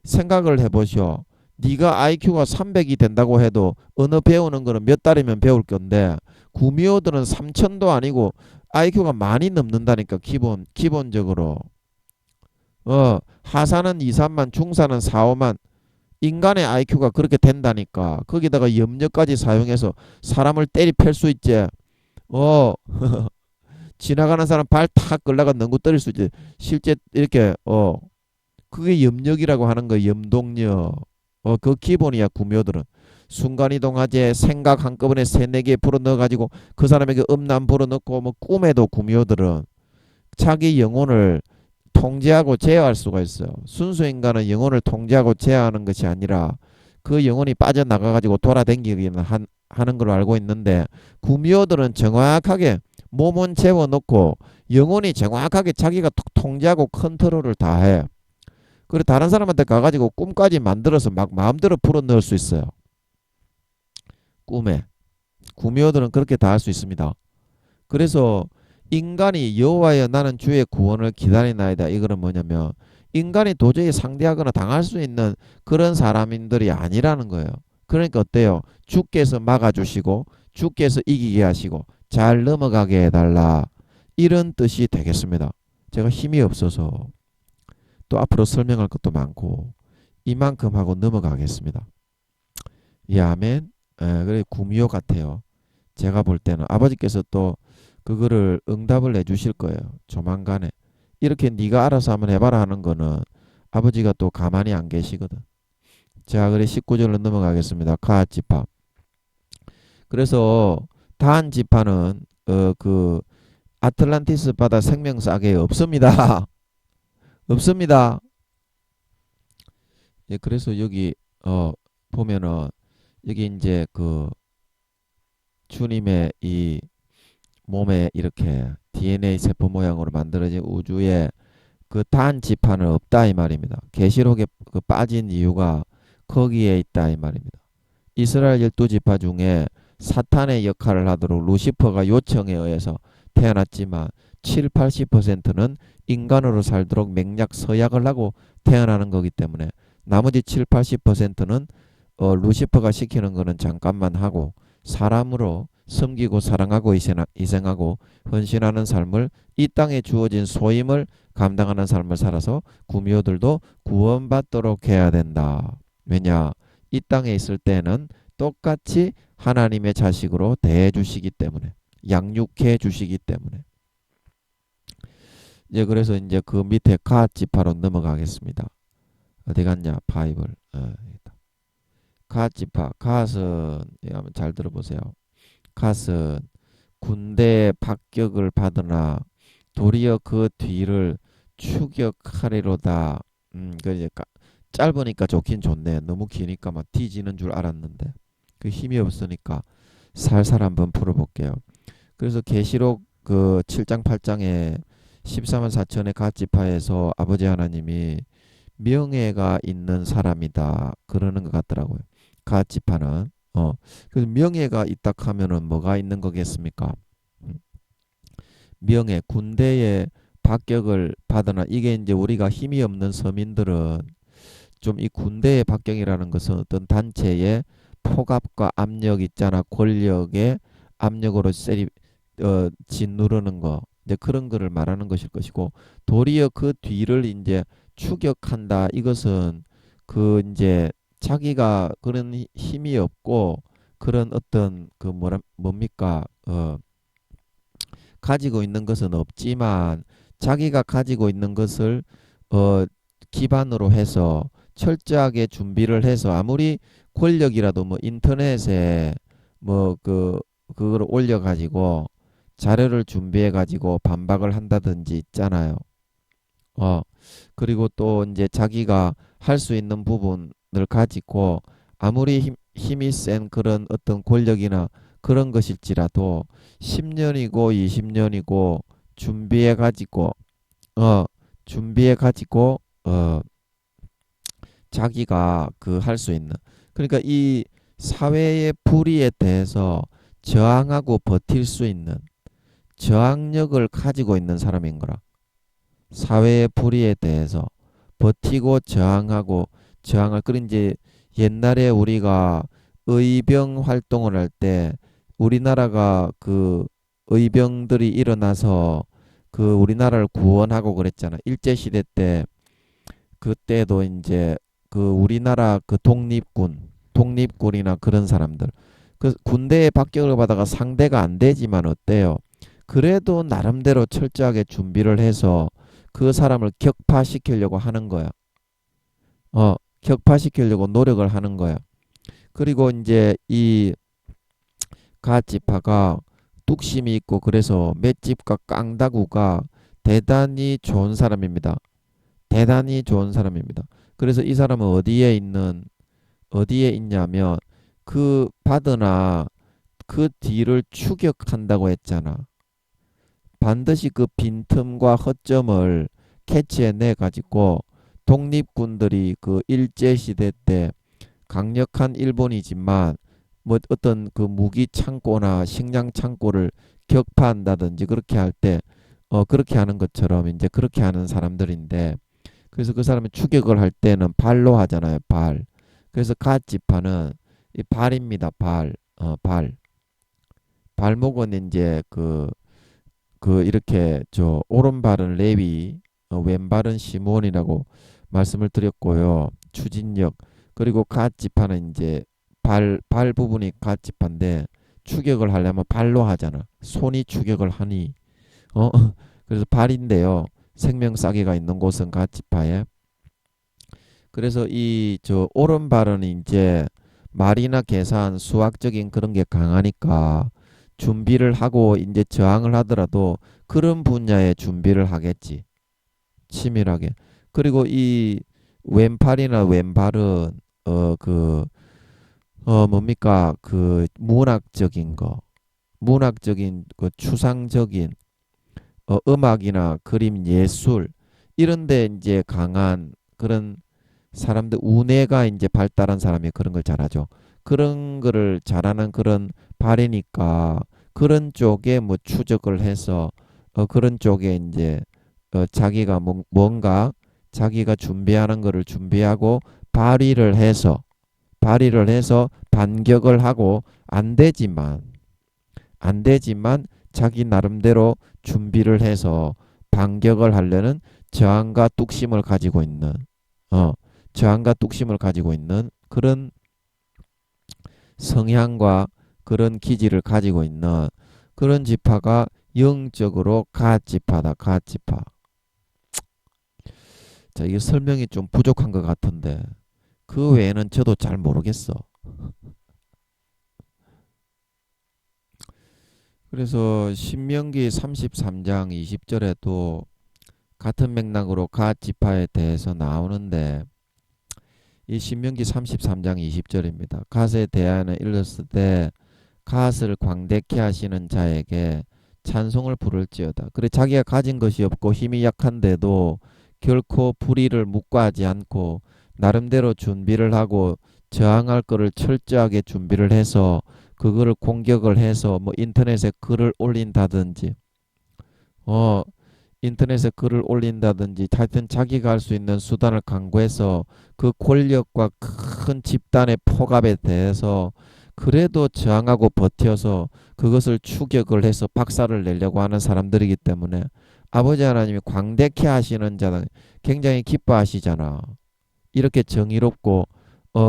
생각을 해보시오. 네가 IQ가 300이 된다고 해도 언어 배우는 거는 몇 달이면 배울 건데 구미호들은 3000도 아니고 IQ가 많이 넘는다니까 기본적으로. 하사는 2, 3만 중사는 4, 5만 인간의 IQ가 그렇게 된다니까. 거기다가 염려까지 사용해서 사람을 때리 팰 수 있지. 어 지나가는 사람 발 탁 끌다가 능구 때릴 수 있지. 실제 이렇게 그게 염력이라고 하는 거. 염동력. 그 기본이야. 구묘들은 순간이동하지. 생각 한꺼번에 세네 개 불어넣어가지고 그 사람에게 음란 불어넣고 뭐 꿈에도 구묘들은 자기 영혼을 통제하고 제어할 수가 있어요. 순수 인간은 영혼을 통제하고 제어하는 것이 아니라 그 영혼이 빠져나가가지고 돌아다니기는 하는 걸로 알고 있는데 구미호들은 정확하게 몸은 재워놓고 영혼이 정확하게 자기가 통제하고 컨트롤을 다 해. 그리고 다른 사람한테 가가지고 꿈까지 만들어서 막 마음대로 불어넣을 수 있어요. 꿈에. 구미호들은 그렇게 다 할 수 있습니다. 그래서 인간이 여호와여 나는 주의 구원을 기다리나이다. 이거는 뭐냐면 인간이 도저히 상대하거나 당할 수 있는 그런 사람들이 아니라는 거예요. 그러니까 어때요? 주께서 막아주시고 주께서 이기게 하시고 잘 넘어가게 해달라. 이런 뜻이 되겠습니다. 제가 힘이 없어서 또 앞으로 설명할 것도 많고 이만큼 하고 넘어가겠습니다. 예, 아멘. 그래 구미호 같아요. 제가 볼 때는 아버지께서 또 그거를 응답을 내주실 거예요. 조만간에. 이렇게 네가 알아서 한번 해봐라 하는 거는 아버지가 또 가만히 안 계시거든. 자, 그래 19절로 넘어가겠습니다. 가지파. 그래서 단 지파는 그 아틀란티스 바다 생명사계에 없습니다. 없습니다. 예, 그래서 여기 보면은 여기 이제 그 주님의 이 몸에 이렇게 DNA 세포 모양으로 만들어진 우주에 그 단 지파는 없다 이 말입니다. 계시록에 그 빠진 이유가 거기에 있다 이 말입니다. 이스라엘 12지파 중에 사탄의 역할을 하도록 루시퍼가 요청에 의해서 태어났지만 7, 80%는 인간으로 살도록 맹약 서약을 하고 태어나는 거기 때문에 나머지 7, 80%는 루시퍼가 시키는 거는 잠깐만 하고 사람으로 섬기고 사랑하고 희생하고 헌신하는 삶을 이 땅에 주어진 소임을 감당하는 삶을 살아서 구미호들도 구원받도록 해야 된다. 왜냐? 이 땅에 있을 때는 똑같이 하나님의 자식으로 대해 주시기 때문에 양육해 주시기 때문에 이제 그래서 이제 그 밑에 갓 지파로 넘어가겠습니다. 어디 갔냐? 바이블. 갓 지파. 갓은 한번 잘 들어보세요. 갓은 군대에 박격을 받으나 도리어 그 뒤를 추격하리로다. 그 이제 짧으니까 좋긴 좋네. 너무 기니까 막 뒤지는 줄 알았는데 그 힘이 없으니까 살살 한번 풀어볼게요. 그래서 계시록 그 7장 8장에 14만 4천의 갓 지파에서 아버지 하나님이 명예가 있는 사람이다 그러는 것 같더라고요. 갓 지파는 그래서 명예가 있다 하면은 뭐가 있는 거겠습니까? 명예, 군대에 박격을 받으나 이게 이제 우리가 힘이 없는 서민들은 좀 이 군대의 박격이라는 것은 어떤 단체의 폭압과 압력 있잖아. 권력의 압력으로 짓누르는 거. 이제 그런 거를 말하는 것일 것이고 도리어 그 뒤를 이제 추격한다. 이것은 그 이제 자기가 그런 힘이 없고 그런 어떤 그 뭡니까? 가지고 있는 것은 없지만 자기가 가지고 있는 것을 기반으로 해서 철저하게 준비를 해서 아무리 권력이라도 뭐 인터넷에 뭐 그걸 올려 가지고 자료를 준비해 가지고 반박을 한다든지 있잖아요. 그리고 또 이제 자기가 할 수 있는 부분을 가지고 아무리 힘이 센 그런 어떤 권력이나 그런 것일지라도 10년이고 20년이고 준비해 가지고 준비해 가지고 자기가 그 할 수 있는 그러니까 이 사회의 불의에 대해서 저항하고 버틸 수 있는 저항력을 가지고 있는 사람인 거라. 사회의 불의에 대해서 버티고 저항하고 저항할 그런 이제 옛날에 우리가 의병 활동을 할 때 우리나라가 그 의병들이 일어나서 그 우리나라를 구원하고 그랬잖아. 일제시대 때 그때도 이제 그 우리나라 그 독립군이나 그런 사람들 그 군대에 박격을 받아가 상대가 안 되지만 어때요? 그래도 나름대로 철저하게 준비를 해서 그 사람을 격파시키려고 하는 거야. 격파시키려고 노력을 하는 거야. 그리고 이제 이 갓지파가 뚝심이 있고 그래서 맷집과 깡다구가 대단히 좋은 사람입니다. 대단히 좋은 사람입니다. 그래서 이 사람은 어디에 있냐면 그 받으나 그 뒤를 추격한다고 했잖아. 반드시 그 빈틈과 허점을 캐치해내 가지고 독립군들이 그 일제시대 때 강력한 일본이지만 뭐 어떤 그 무기 창고나 식량 창고를 격파한다든지 그렇게 할 때 그렇게 하는 것처럼 이제 그렇게 하는 사람들인데 그래서 그 사람이 추격을 할 때는 발로 하잖아요. 발. 그래서 갓지파는 이 발입니다. 발. 발목은 이제 그 이렇게 저 오른발은 레위, 왼발은 시몬이라고 말씀을 드렸고요. 추진력 그리고 갓지파는 이제 발 부분이 갓지파인데 추격을 하려면 발로 하잖아. 손이 추격을 하니 그래서 발인데요. 생명싸개가 있는 곳은 갓지파에 그래서 이 저 오른발은 이제 말이나 계산 수학적인 그런 게 강하니까 준비를 하고 이제 저항을 하더라도 그런 분야에 준비를 하겠지. 치밀하게. 그리고 이 왼팔이나 왼발은 뭡니까? 그 문학적인 그 추상적인 음악이나 그림 예술 이런데 이제 강한 그런 사람들 우뇌가 이제 발달한 사람이 그런 걸 잘하죠. 그런 거를 잘하는 그런 발이니까 그런 쪽에 뭐 추적을 해서 그런 쪽에 이제 자기가 뭔가 자기가 준비하는 거를 준비하고 발휘를 해서 반격을 하고 안 되지만 자기 나름대로 준비를 해서 반격을 하려는 저항과 뚝심을 가지고 있는 어 저항과 뚝심을 가지고 있는 그런 성향과 그런 기질을 가지고 있는 그런 지파가 영적으로 갓지파다. 갓지파. 자, 이게 설명이 좀 부족한 것 같은데 그 외에는 저도 잘 모르겠어. 그래서 신명기 33장 20절에도 같은 맥락으로 갓지파에 대해서 나오는데 이 신명기 33장 20절입니다. 갓에 대하여 일렀을 때 갓을 광대케 하시는 자에게 찬송을 부를지어다. 그래 자기가 가진 것이 없고 힘이 약한데도 결코 불의를 묵과하지 않고 나름대로 준비를 하고 저항할 거를 철저하게 준비를 해서 그거를 공격을 해서 뭐 인터넷에 글을 올린다든지 어 인터넷에 글을 올린다든지 하여튼 자기가 할 수 있는 수단을 강구해서 그 권력과 큰 집단의 폭압에 대해서 그래도 저항하고 버텨서 그것을 추격을 해서 박살을 내려고 하는 사람들이기 때문에 아버지 하나님이 광대케 하시는 자는 굉장히 기뻐하시잖아. 이렇게 정의롭고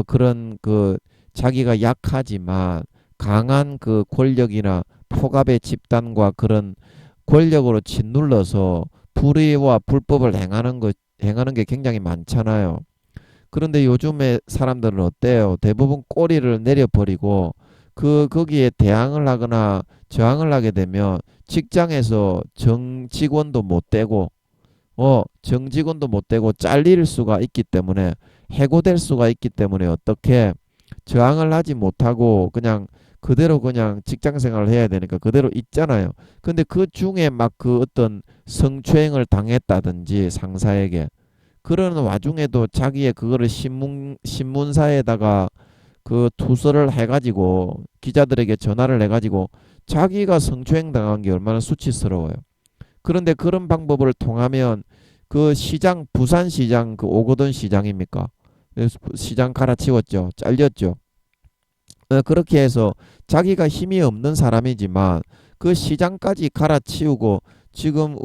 그런 그 자기가 약하지만 강한 그 권력이나 폭압의 집단과 그런 권력으로 짓눌러서 불의와 불법을 행하는 게 굉장히 많잖아요. 그런데 요즘에 사람들은 어때요? 대부분 꼬리를 내려버리고 거기에 대항을 하거나 저항을 하게 되면 직장에서 정직원도 못 되고 정직원도 못 되고 잘릴 수가 있기 때문에 해고될 수가 있기 때문에 어떻게 저항을 하지 못하고 그냥 그대로 그냥 직장 생활을 해야 되니까 그대로 있잖아요. 근데 그 중에 막 그 어떤 성추행을 당했다든지 상사에게 그런 와중에도 자기의 그거를 신문사에다가 그 투서를 해가지고 기자들에게 전화를 해가지고 자기가 성추행 당한 게 얼마나 수치스러워요. 그런데 그런 방법을 통하면 그 시장 부산시장 그 오거돈 시장입니까? 시장 갈아치웠죠. 잘렸죠. 그렇게 해서 자기가 힘이 없는 사람이지만 그 시장까지 갈아치우고 지금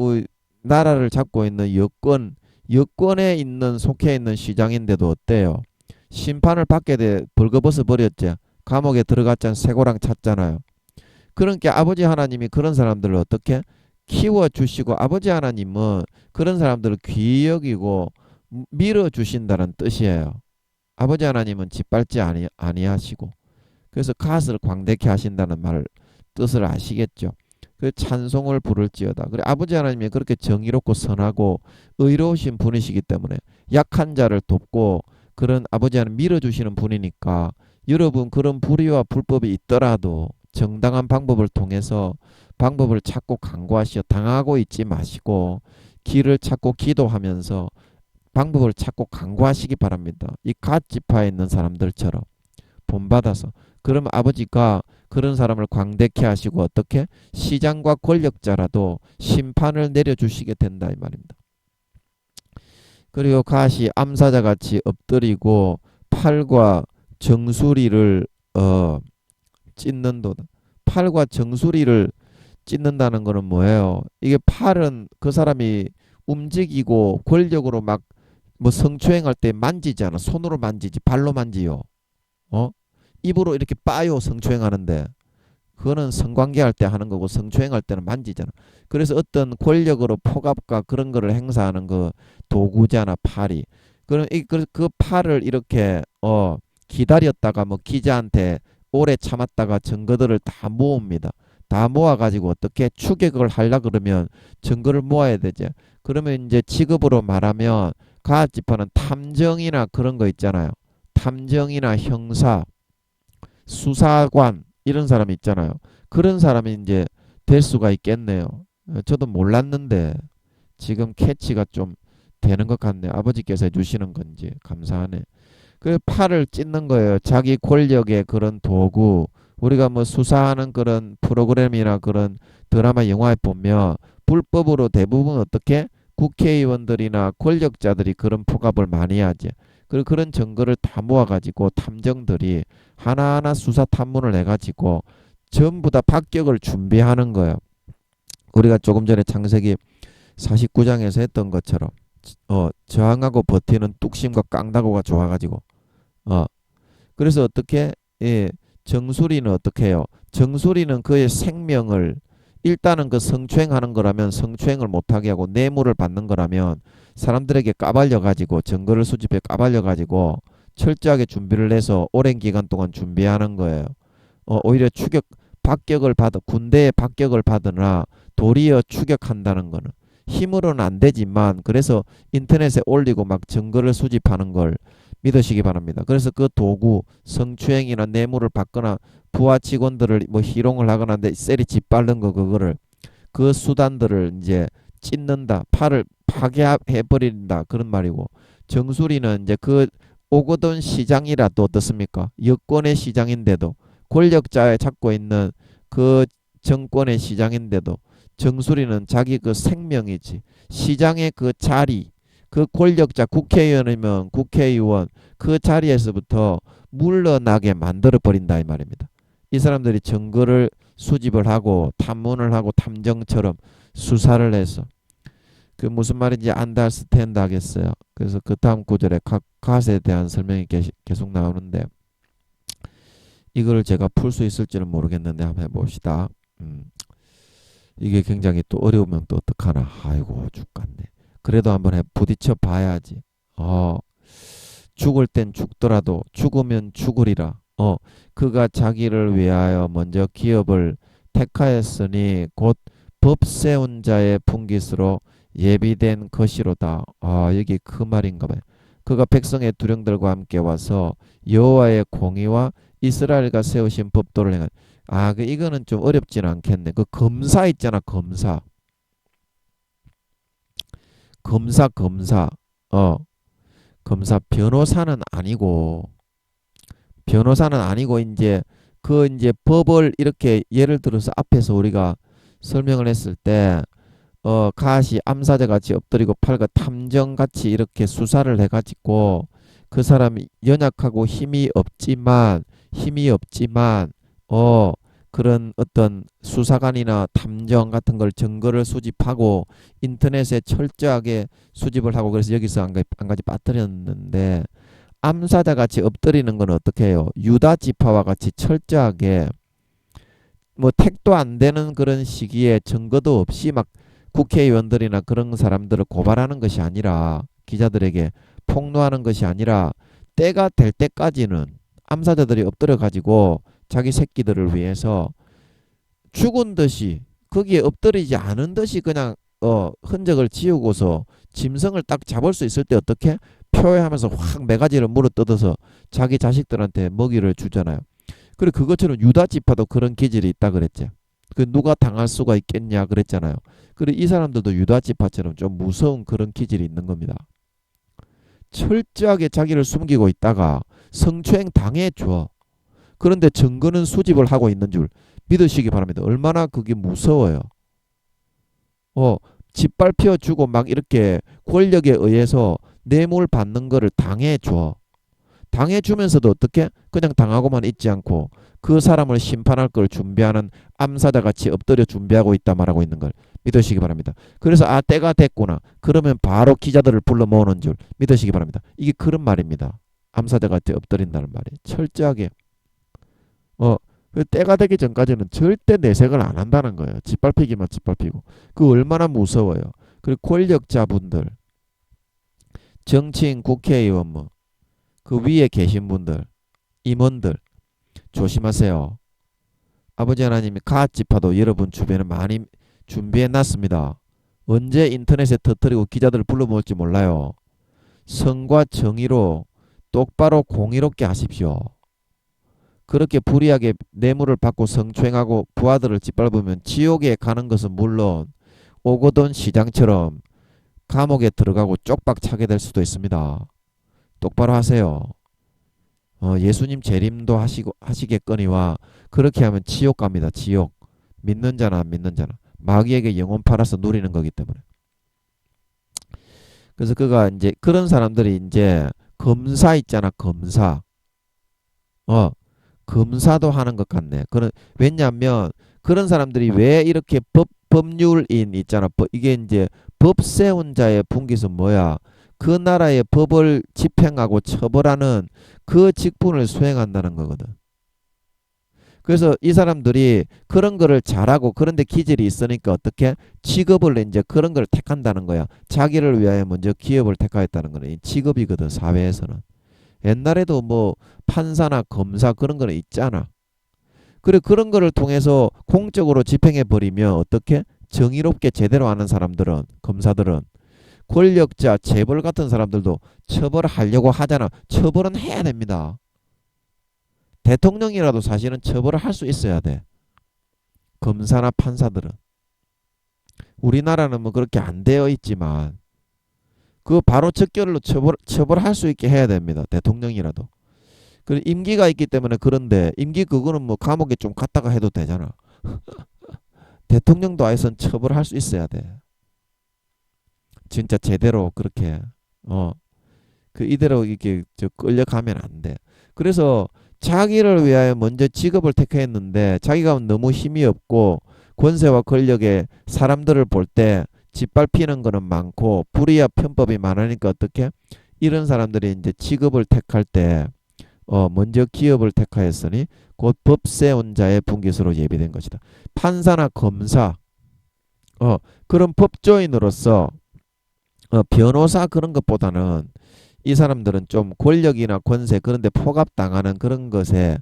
나라를 잡고 있는 여권에 있는 속해 있는 시장인데도 어때요? 심판을 받게 돼 벌거벗어 버렸지. 감옥에 들어갔잖아. 쇠고랑 찼잖아요. 그러니까 아버지 하나님이 그런 사람들을 어떻게 키워주시고 아버지 하나님은 그런 사람들을 귀히 여기고 밀어주신다는 뜻이에요. 아버지 하나님은 짓밟지 아니하시고 그래서 갓을 광대케 하신다는 말 뜻을 아시겠죠. 그 찬송을 부를지어다. 그래 아버지 하나님이 그렇게 정의롭고 선하고 의로우신 분이시기 때문에 약한 자를 돕고 그런 아버지 하나님 밀어주시는 분이니까 여러분 그런 불의와 불법이 있더라도 정당한 방법을 통해서 방법을 찾고 간구하시어 당하고 있지 마시고 길을 찾고 기도하면서 방법을 찾고 간구하시기 바랍니다. 이 갓 지파에 있는 사람들처럼 본받아서 그럼 아버지가 그런 사람을 광대케 하시고 어떻게 시장과 권력자라도 심판을 내려주시게 된다 이 말입니다. 그리고 갓이 암사자 같이 엎드리고 팔과 정수리를 찢는도다. 팔과 정수리를 찢는다는 거는 뭐예요? 이게 팔은 그 사람이 움직이고 권력으로 막 뭐 성추행할 때 만지잖아. 손으로 만지지 발로 만지요. 어? 입으로 이렇게 빠요 성추행하는데 그거는 성관계할 때 하는 거고 성추행할 때는 만지잖아. 그래서 어떤 권력으로 폭압과 그런 거를 행사하는 그 도구잖아 팔이. 그럼 그 팔을 이렇게 기다렸다가 뭐 기자한테 오래 참았다가 증거들을 다 모읍니다. 다 모아가지고 어떻게 추격을 하려 그러면 증거를 모아야 되죠. 그러면 이제 직업으로 말하면 가학지파는 탐정이나 그런 거 있잖아요. 탐정이나 형사, 수사관 이런 사람이 있잖아요. 그런 사람이 이제 될 수가 있겠네요. 저도 몰랐는데 지금 캐치가 좀 되는 것 같네요. 아버지께서 해주시는 건지 감사하네. 그 팔을 찢는 거예요. 자기 권력의 그런 도구. 우리가 뭐 수사하는 그런 프로그램이나 그런 드라마 영화에 보면 불법으로 대부분 어떻게 국회의원들이나 권력자들이 그런 포갑을 많이 하지. 그리고 그런 증거를 다 모아가지고 탐정들이 하나하나 수사 탐문을 해가지고 전부 다 합격을 준비하는 거예요. 우리가 조금 전에 창세기 49장에서 했던 것처럼 저항하고 버티는 뚝심과 깡다구가 좋아가지고 어 그래서 어떻게 예, 정수리는 어떻게 해요? 정수리는 그의 생명을 일단은 그 성추행하는 거라면 성추행을 못하게 하고 뇌물을 받는 거라면 사람들에게 까발려 가지고 증거를 수집해 까발려 가지고 철저하게 준비를 해서 오랜 기간 동안 준비하는 거예요. 오히려 추격 박격을 받아 군대에 박격을 받으나 도리어 추격한다는 거는 힘으로는 안 되지만 그래서 인터넷에 올리고 막 증거를 수집하는 걸 믿으시기 바랍니다. 그래서 그 도구 성추행이나 뇌물을 받거나 부하 직원들을 뭐 희롱을 하거나 셀이 짓밟는 거 그거를 그 수단들을 이제 찢는다 팔을 파괴해 버린다 그런 말이고 정수리는 이제 그 오거돈 시장이라도 어떻습니까? 여권의 시장인데도 권력자에 잡고 있는 그 정권의 시장인데도 정수리는 자기 그 생명이지 시장의 그 자리 그 권력자 국회의원이면 국회의원 그 자리에서부터 물러나게 만들어 버린다 이 말입니다. 이 사람들이 증거를 수집을 하고 탐문을 하고 탐정처럼 수사를 해서 그 무슨 말인지 안달스탠드 하겠어요. 그래서 그 다음 구절에 갓에 대한 설명이 계속 나오는데 이걸 제가 풀 수 있을지는 모르겠는데 한번 해봅시다. 이게 굉장히 또 어려우면 또 어떡하나. 아이고 죽겠네. 그래도 한번 부딪혀 봐야지. 죽을 땐 죽더라도 죽으면 죽으리라. 그가 자기를 위하여 먼저 기업을 택하였으니 곧 법 세운 자의 분깃으로 예비된 것이로다. 여기 그 말인가 봐요. 그가 백성의 두령들과 함께 와서 여호와의 공의와 이스라엘과 세우신 법도를 행한. 이거는 좀 어렵진 않겠네. 그 검사 있잖아, 검사. 검사. 검사 변호사는 아니고 이제 그 이제 법을 이렇게 예를 들어서 앞에서 우리가 설명을 했을 때 갓이 암사자 같이 엎드리고 팔과 탐정 같이 이렇게 수사를 해가지고 그 사람이 연약하고 힘이 없지만 그런 어떤 수사관이나 탐정 같은 걸 증거를 수집하고 인터넷에 철저하게 수집을 하고 그래서 여기서 한 가지 빠뜨렸는데 암사자 같이 엎드리는 건 어떻게 해요? 유다 지파와 같이 철저하게 뭐 택도 안 되는 그런 시기에 증거도 없이 막 국회의원들이나 그런 사람들을 고발하는 것이 아니라 기자들에게 폭로하는 것이 아니라 때가 될 때까지는 암사자들이 엎드려 가지고 자기 새끼들을 위해서 죽은 듯이 거기에 엎드리지 않은 듯이 그냥 흔적을 지우고서 짐승을 딱 잡을 수 있을 때 어떻게 표회하면서 확 매가지를 물어뜯어서 자기 자식들한테 먹이를 주잖아요. 그리고 그것처럼 유다 지파도 그런 기질이 있다 그랬죠. 그 누가 당할 수가 있겠냐 그랬잖아요. 그리고 이 사람들도 유다 지파처럼 좀 무서운 그런 기질이 있는 겁니다. 철저하게 자기를 숨기고 있다가 성추행 당해줘. 그런데 증거는 수집을 하고 있는 줄 믿으시기 바랍니다. 얼마나 그게 무서워요. 짓밟혀 주고 막 이렇게 권력에 의해서 뇌물 받는 거를 당해줘. 당해주면서도 어떻게 그냥 당하고만 있지 않고 그 사람을 심판할 걸 준비하는 암사자같이 엎드려 준비하고 있다 말하고 있는 걸 믿으시기 바랍니다. 그래서 때가 됐구나. 그러면 바로 기자들을 불러 모으는 줄 믿으시기 바랍니다. 이게 그런 말입니다. 암사자같이 엎드린다는 말이 철저하게 그 때가 되기 전까지는 절대 내색을 안 한다는 거예요. 짓밟히기만 짓밟히고. 그 얼마나 무서워요. 그리고 권력자분들, 정치인, 국회의원 그 위에 계신 분들, 임원들 조심하세요. 아버지 하나님이 갓 지파도 여러분 주변에 많이 준비해 놨습니다. 언제 인터넷에 터뜨리고 기자들을 불러 모을지 몰라요. 성과 정의로 똑바로 공의롭게 하십시오. 그렇게 불의하게 뇌물을 받고 성추행하고 부하들을 짓밟으면 지옥에 가는 것은 물론 오거돈 시장처럼 감옥에 들어가고 쪽박 차게 될 수도 있습니다. 똑바로 하세요. 예수님 재림도 하시겠거니와 그렇게 하면 지옥 갑니다. 지옥. 믿는 자나 안 믿는 자나. 마귀에게 영혼 팔아서 누리는 거기 때문에. 그래서 그가 이제 그런 사람들이 이제 검사 있잖아. 검사. 검사도 하는 것 같네. 왜냐하면 그런 사람들이 왜 이렇게 법률인 있잖아. 이게 이제 법 세운 자의 분깃은 뭐야? 그 나라의 법을 집행하고 처벌하는 그 직분을 수행한다는 거거든. 그래서 이 사람들이 그런 거를 잘하고 그런데 기질이 있으니까 어떻게 직업을 이제 그런 걸 택한다는 거야. 자기를 위하여 먼저 기업을 택하였다는 거는 이 직업이거든. 사회에서는. 옛날에도 뭐 판사나 검사 그런 거는 있잖아. 그래 그런 거를 통해서 공적으로 집행해 버리면 어떻게 정의롭게 제대로 하는 사람들은 검사들은 권력자 재벌 같은 사람들도 처벌하려고 하잖아. 처벌은 해야 됩니다. 대통령이라도 사실은 처벌을 할 수 있어야 돼. 검사나 판사들은. 우리나라는 뭐 그렇게 안 되어 있지만 그 바로 적결로 처벌할 수 있게 해야 됩니다. 대통령이라도. 그 임기가 있기 때문에 그런데 임기 그거는 뭐 감옥에 좀 갔다가 해도 되잖아. 대통령도 아예선 처벌할 수 있어야 돼. 진짜 제대로 그렇게 그 이대로 이렇게 끌려가면 안 돼. 그래서 자기를 위하여 먼저 직업을 택했는데 자기가 너무 힘이 없고 권세와 권력에 사람들을 볼 때 짓밟히는 거는 많고 불의와 편법이 많으니까 어떻게 이런 사람들이 이제 직업을 택할 때 먼저 기업을 택하였으니 곧 법 세운 자의 분깃으로 예비된 것이다. 판사나 검사 그런 법조인으로서 변호사 그런 것보다는 이 사람들은 좀 권력이나 권세 그런데 포갑당하는 그런 것에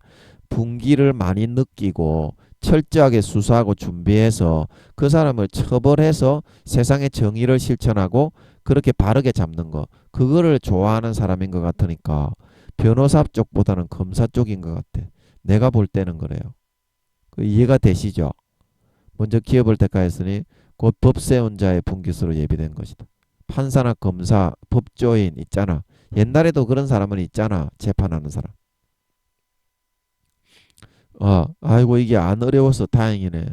분기를 많이 느끼고 철저하게 수사하고 준비해서 그 사람을 처벌해서 세상의 정의를 실천하고 그렇게 바르게 잡는 거 그거를 좋아하는 사람인 것 같으니까 변호사 쪽보다는 검사 쪽인 것 같아. 내가 볼 때는 그래요. 이해가 되시죠? 먼저 기업을 택하였으니 곧 법 세운 자의 분깃으로 예비된 것이다. 판사나 검사, 법조인 있잖아. 옛날에도 그런 사람은 있잖아. 재판하는 사람. 아이고 이게 안 어려워서 다행이네.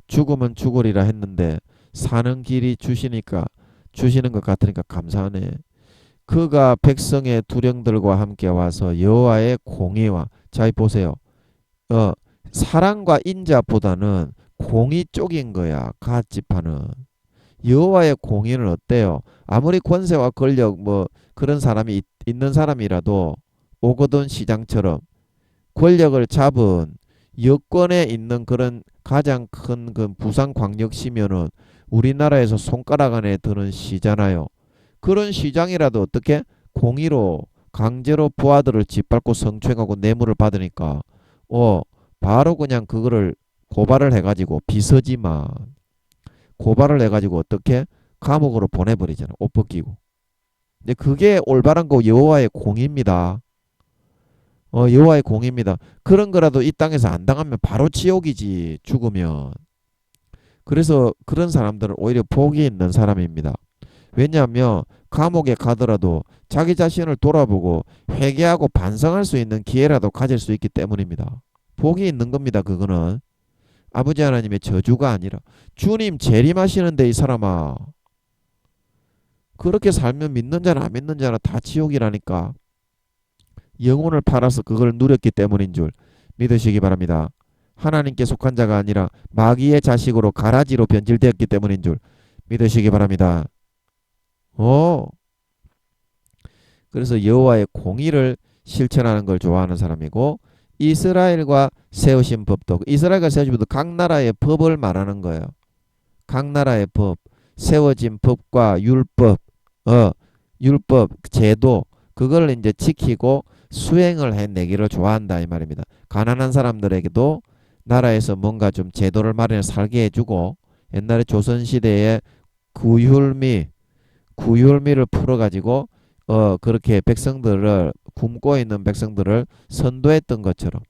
죽으면 죽으리라 했는데 사는 길이 주시는 것 같으니까 감사하네. 그가 백성의 두령들과 함께 와서 여호와의 공의와 자 보세요. 사랑과 인자보다는 공의 쪽인 거야. 갓집하는 여호와의 공의는 어때요? 아무리 권세와 권력 뭐 그런 사람이 있는 사람이라도 오거돈 시장처럼 권력을 잡은 여권에 있는 그런 가장 큰 그 부산광역시면은 우리나라에서 손가락 안에 드는 시잖아요. 그런 시장이라도 어떻게 공의로 강제로 부하들을 짓밟고 성추행하고 뇌물을 받으니까 바로 그냥 그거를 고발을 해가지고 비서지만 고발을 해가지고 어떻게 감옥으로 보내버리잖아. 옷 벗기고. 근데 그게 올바른 거 여호와의 공의입니다. 여호와의 공의입니다. 그런 거라도 이 땅에서 안 당하면 바로 지옥이지 죽으면. 그래서 그런 사람들은 오히려 복이 있는 사람입니다. 왜냐하면 감옥에 가더라도 자기 자신을 돌아보고 회개하고 반성할 수 있는 기회라도 가질 수 있기 때문입니다. 복이 있는 겁니다. 그거는 아버지 하나님의 저주가 아니라 주님 재림하시는데 이 사람아 그렇게 살면 믿는 자나 안 믿는 자나 다 지옥이라니까. 영혼을 팔아서 그걸 누렸기 때문인 줄 믿으시기 바랍니다. 하나님께 속한 자가 아니라 마귀의 자식으로 가라지로 변질되었기 때문인 줄 믿으시기 바랍니다. 그래서 여호와의 공의를 실천하는 걸 좋아하는 사람이고 이스라엘과 세우신 법도 이스라엘과 세우신 법도 각 나라의 법을 말하는 거예요. 각 나라의 법 세워진 법과 율법 율법 제도 그걸 이제 지키고 수행을 해내기를 좋아한다 이 말입니다. 가난한 사람들에게도 나라에서 뭔가 좀 제도를 마련해 살게 해주고 옛날에 조선시대에 구휼미를 풀어가지고 그렇게 백성들을 굶고 있는 백성들을 선도했던 것처럼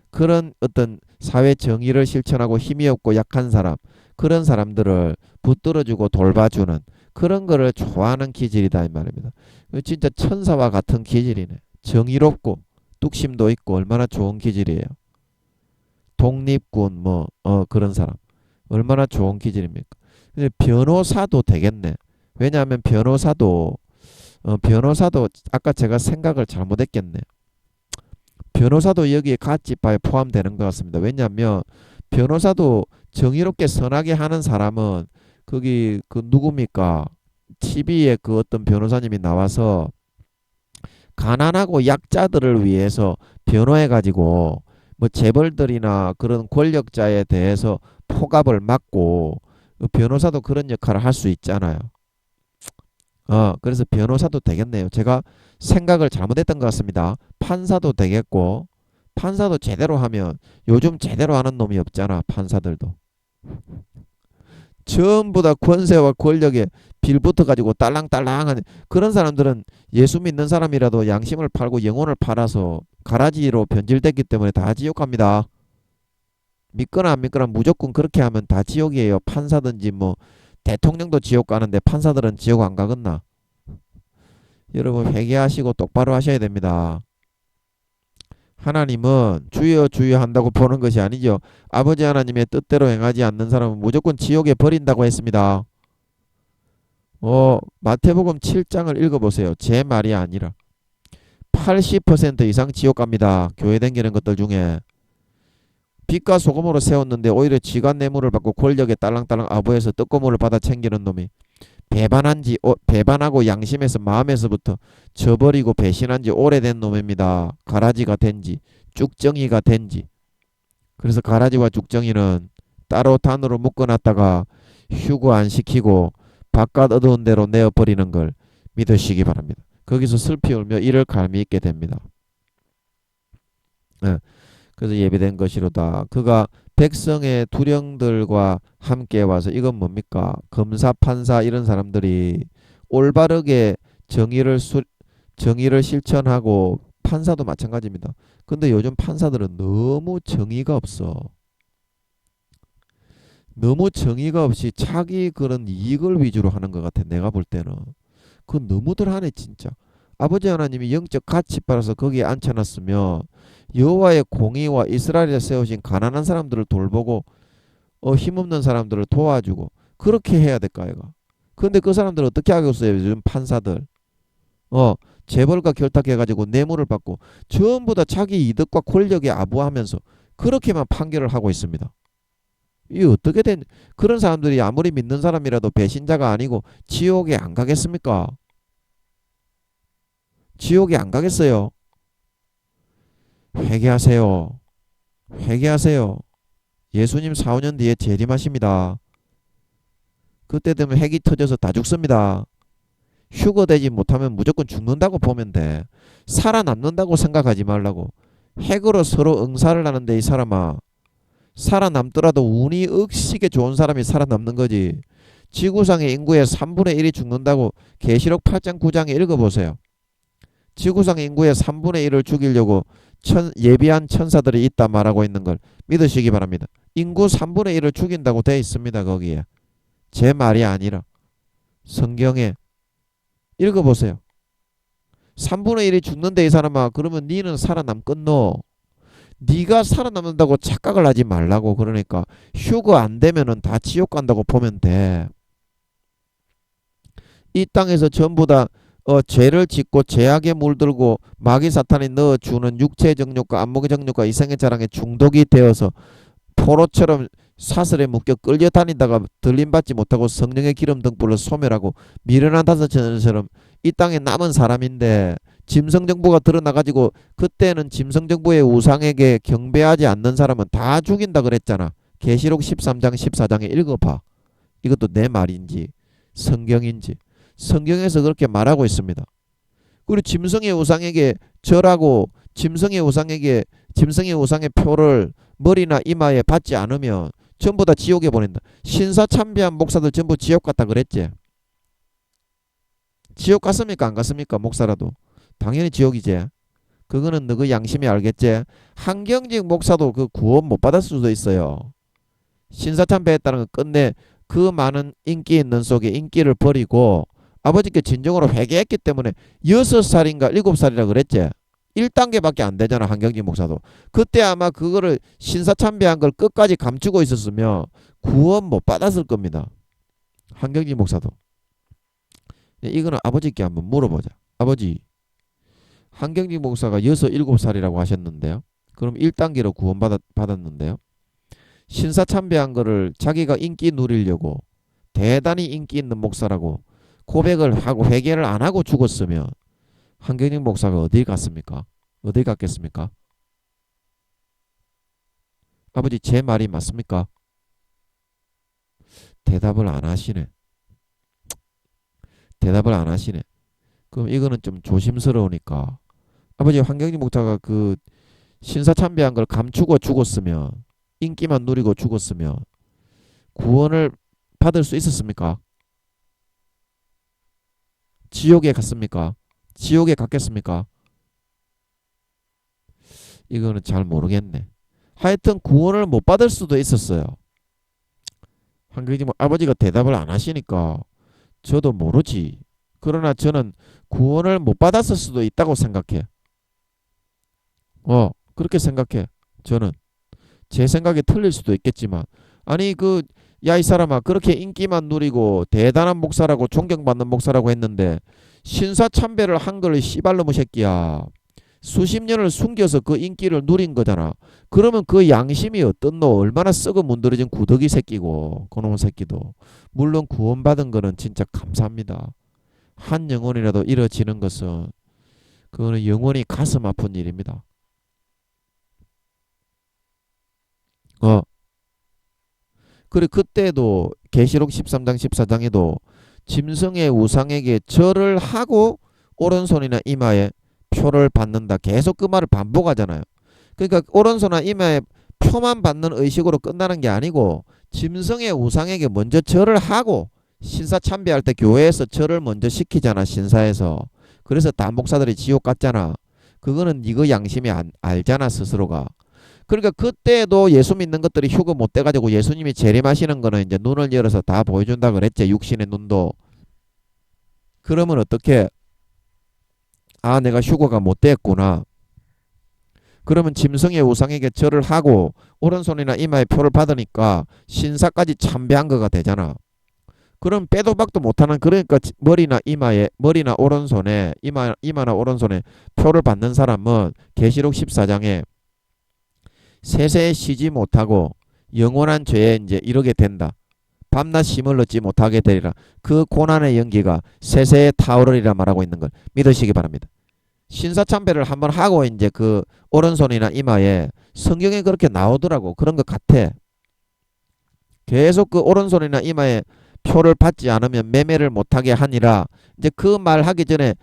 그런 어떤 사회 정의를 실천하고 힘이 없고 약한 사람 그런 사람들을 붙들어주고 돌봐주는 그런 거를 좋아하는 기질이다 이 말입니다. 진짜 천사와 같은 기질이네. 정의롭고 뚝심도 있고 얼마나 좋은 기질이에요. 독립군 그런 사람 얼마나 좋은 기질입니까? 근데 변호사도 되겠네. 왜냐하면 변호사도 아까 제가 생각을 잘못했겠네. 변호사도 여기에 가치바에 포함되는 것 같습니다. 왜냐하면 변호사도 정의롭게 선하게 하는 사람은 거기 그 누굽니까? TV에 그 어떤 변호사님이 나와서 가난하고 약자들을 위해서 변호해가지고 뭐 재벌들이나 그런 권력자에 대해서 포갑을 막고 변호사도 그런 역할을 할 수 있잖아요. 그래서 변호사도 되겠네요. 제가 생각을 잘못했던 것 같습니다. 판사도 되겠고, 판사도 제대로 하면 요즘 제대로 하는 놈이 없잖아, 판사들도. 전부 다 권세와 권력에 빌붙어 가지고 딸랑딸랑한 그런 사람들은 예수 믿는 사람이라도 양심을 팔고 영혼을 팔아서 가라지로 변질됐기 때문에 다 지옥 갑니다. 믿거나 안 믿거나 무조건 그렇게 하면 다 지옥이에요. 판사든지 뭐 대통령도 지옥 가는데 판사들은 지옥 안 가겠나? 여러분 회개하시고 똑바로 하셔야 됩니다. 하나님은 주여 주여 한다고 보는 것이 아니죠. 아버지 하나님의 뜻대로 행하지 않는 사람은 무조건 지옥에 버린다고 했습니다. 마태복음 7장을 읽어보세요. 제 말이 아니라 80% 이상 지옥 갑니다. 교회 다니는 것들 중에. 빛과 소금으로 세웠는데 오히려 지가 뇌물을 받고 권력에 딸랑딸랑 아부해서 떡고물을 받아 챙기는 놈이 배반하고 양심에서 마음에서부터 저버리고 배신한 지 오래된 놈입니다. 가라지가 된지 쭉정이가 된지. 그래서 가라지와 쭉정이는 따로 단으로 묶어놨다가 휴거 안 시키고 바깥 어두운 데로 내어버리는 걸 믿으시기 바랍니다. 거기서 슬피 울며 이를 갈미 있게 됩니다. 네. 그래서 예배된 것이로다. 그가 백성의 두령들과 함께 와서 이건 뭡니까? 검사, 판사 이런 사람들이 올바르게 정의를 실천하고 판사도 마찬가지입니다. 근데 요즘 판사들은 너무 정의가 없어. 너무 정의가 없이 자기 그런 이익을 위주로 하는 것 같아. 내가 볼 때는. 그건 너무들 하네 진짜. 아버지 하나님이 영적 가치 빨아서 거기에 앉혀놨으면 여호와의 공의와 이스라엘에 세우신 가난한 사람들을 돌보고 힘없는 사람들을 도와주고 그렇게 해야 될까 아이가. 근데 그 사람들 어떻게 하겠어요? 요즘 판사들 재벌과 결탁해가지고 뇌물을 받고 전부 다 자기 이득과 권력에 아부하면서 그렇게만 판결을 하고 있습니다. 이 어떻게 된 그런 사람들이 아무리 믿는 사람이라도 배신자가 아니고 지옥에 안 가겠습니까? 지옥에 안 가겠어요. 회개하세요. 회개하세요. 예수님 4~5년 뒤에 재림하십니다. 그때 되면 핵이 터져서 다 죽습니다. 휴거되지 못하면 무조건 죽는다고 보면 돼. 살아남는다고 생각하지 말라고. 핵으로 서로 응사를 하는데 이 사람아. 살아남더라도 운이 억시게 좋은 사람이 살아남는 거지. 지구상의 인구의 3분의 1이 죽는다고 계시록 8장 9장에 읽어보세요. 지구상의 인구의 3분의 1을 죽이려고 예비한 천사들이 있다 말하고 있는 걸 믿으시기 바랍니다. 인구 3분의 1을 죽인다고 돼 있습니다. 거기에. 제 말이 아니라 성경에 읽어보세요. 3분의 1이 죽는데 이 사람아 그러면 니는 살아남겠노? 네가 살아남는다고 착각을 하지 말라고. 그러니까 휴거 안 되면은 다 지옥 간다고 보면 돼. 이 땅에서 전부 다 죄를 짓고 죄악에 물들고 마귀 사탄이 넣어주는 육체의 정욕과 안목의 정욕과 이생의 자랑에 중독이 되어서 포로처럼 사슬에 묶여 끌려다니다가 들림받지 못하고 성령의 기름 등불로 소멸하고 미련한 다섯처럼 이 땅에 남은 사람인데 짐승정부가 드러나가지고 그때는 짐승정부의 우상에게 경배하지 않는 사람은 다 죽인다 그랬잖아. 계시록 13장 14장에 읽어봐. 이것도 내 말인지 성경인지. 성경에서 그렇게 말하고 있습니다. 그리고 짐승의 우상에게 절하고 짐승의 우상의 표를 머리나 이마에 받지 않으면 전부 다 지옥에 보낸다. 신사참배한 목사들 전부 지옥 갔다 그랬지. 지옥 갔습니까? 안 갔습니까? 목사라도. 당연히 지옥이지. 그거는 너그 양심이 알겠지. 한경직 목사도 그 구원 못 받았을 수도 있어요. 신사참배했다는 건 끝내 그 많은 인기 있는 속에 인기를 버리고 아버지께 진정으로 회개했기 때문에 6살인가 7살이라 그랬지. 1단계밖에 안 되잖아. 한경직 목사도. 그때 아마 그거를 신사참배한 걸 끝까지 감추고 있었으면 구원 못 받았을 겁니다. 한경직 목사도. 이거는 아버지께 한번 물어보자. 아버지, 한경직 목사가 6, 7살이라고 하셨는데요. 그럼 1단계로 구원 받았는데요. 신사참배한 거를 자기가 인기 누리려고 대단히 인기 있는 목사라고 고백을 하고 회개를 안 하고 죽었으면 한경직 목사가 어디 갔습니까? 어디 갔겠습니까? 아버지, 제 말이 맞습니까? 대답을 안 하시네. 대답을 안 하시네. 그럼 이거는 좀 조심스러우니까 아버지, 한경직 목사가 그 신사참배한 걸 감추고 죽었으면, 인기만 누리고 죽었으면 구원을 받을 수 있었습니까? 지옥에 갔습니까? 지옥에 갔겠습니까? 이거는 잘 모르겠네. 하여튼 구원을 못 받을 수도 있었어요. 한경직 아버지가 대답을 안 하시니까 저도 모르지. 그러나 저는 구원을 못 받았을 수도 있다고 생각해. 그렇게 생각해. 저는 제 생각이 틀릴 수도 있겠지만, 아니 야 이 사람아, 그렇게 인기만 누리고 대단한 목사라고 존경받는 목사라고 했는데 신사참배를 한 걸 씨발놈의 새끼야. 수십 년을 숨겨서 그 인기를 누린 거잖아. 그러면 그 양심이 어떤 너, 얼마나 썩어 문드러진 구더기 새끼고, 그놈의 새끼도. 물론 구원받은 거는 진짜 감사합니다. 한 영혼이라도 잃어지는 것은 그거는 영원히 가슴 아픈 일입니다. 그래, 그때도 계시록 13장 14장에도 짐승의 우상에게 절을 하고 오른손이나 이마에 표를 받는다. 계속 그 말을 반복하잖아요. 그러니까 오른손이나 이마에 표만 받는 의식으로 끝나는 게 아니고 짐승의 우상에게 먼저 절을 하고, 신사 참배할 때 교회에서 절을 먼저 시키잖아, 신사에서. 그래서 다 목사들이 지옥 갔잖아. 그거는 이거 양심이 알잖아, 스스로가. 그러니까 그때도 예수 믿는 것들이 휴거 못 돼가지고 예수님이 재림하시는 거는 이제 눈을 열어서 다 보여준다 그랬지, 육신의 눈도. 그러면 어떻게? 아, 내가 휴거가 못 됐구나. 그러면 짐승의 우상에게 절을 하고 오른손이나 이마에 표를 받으니까 신사까지 참배한 거가 되잖아. 그럼 빼도 박도 못하는, 그러니까 머리나 오른손에 이마나 오른손에 표를 받는 사람은 계시록 14장에 세세에 쉬지 못하고 영원한 죄에 이제 이르게 된다. 밤낮 쉼을 얻지 못하게 되리라. 그 고난의 연기가 세세에 타오르리라 말하고 있는 걸 믿으시기 바랍니다. 신사참배를 한번 하고 이제 그 오른손이나 이마에, 성경에 그렇게 나오더라고. 그런 것 같아. 계속 그 오른손이나 이마에 표를 받지 않으면 매매를 못하게 하니라. 이제 그 말 하기 전에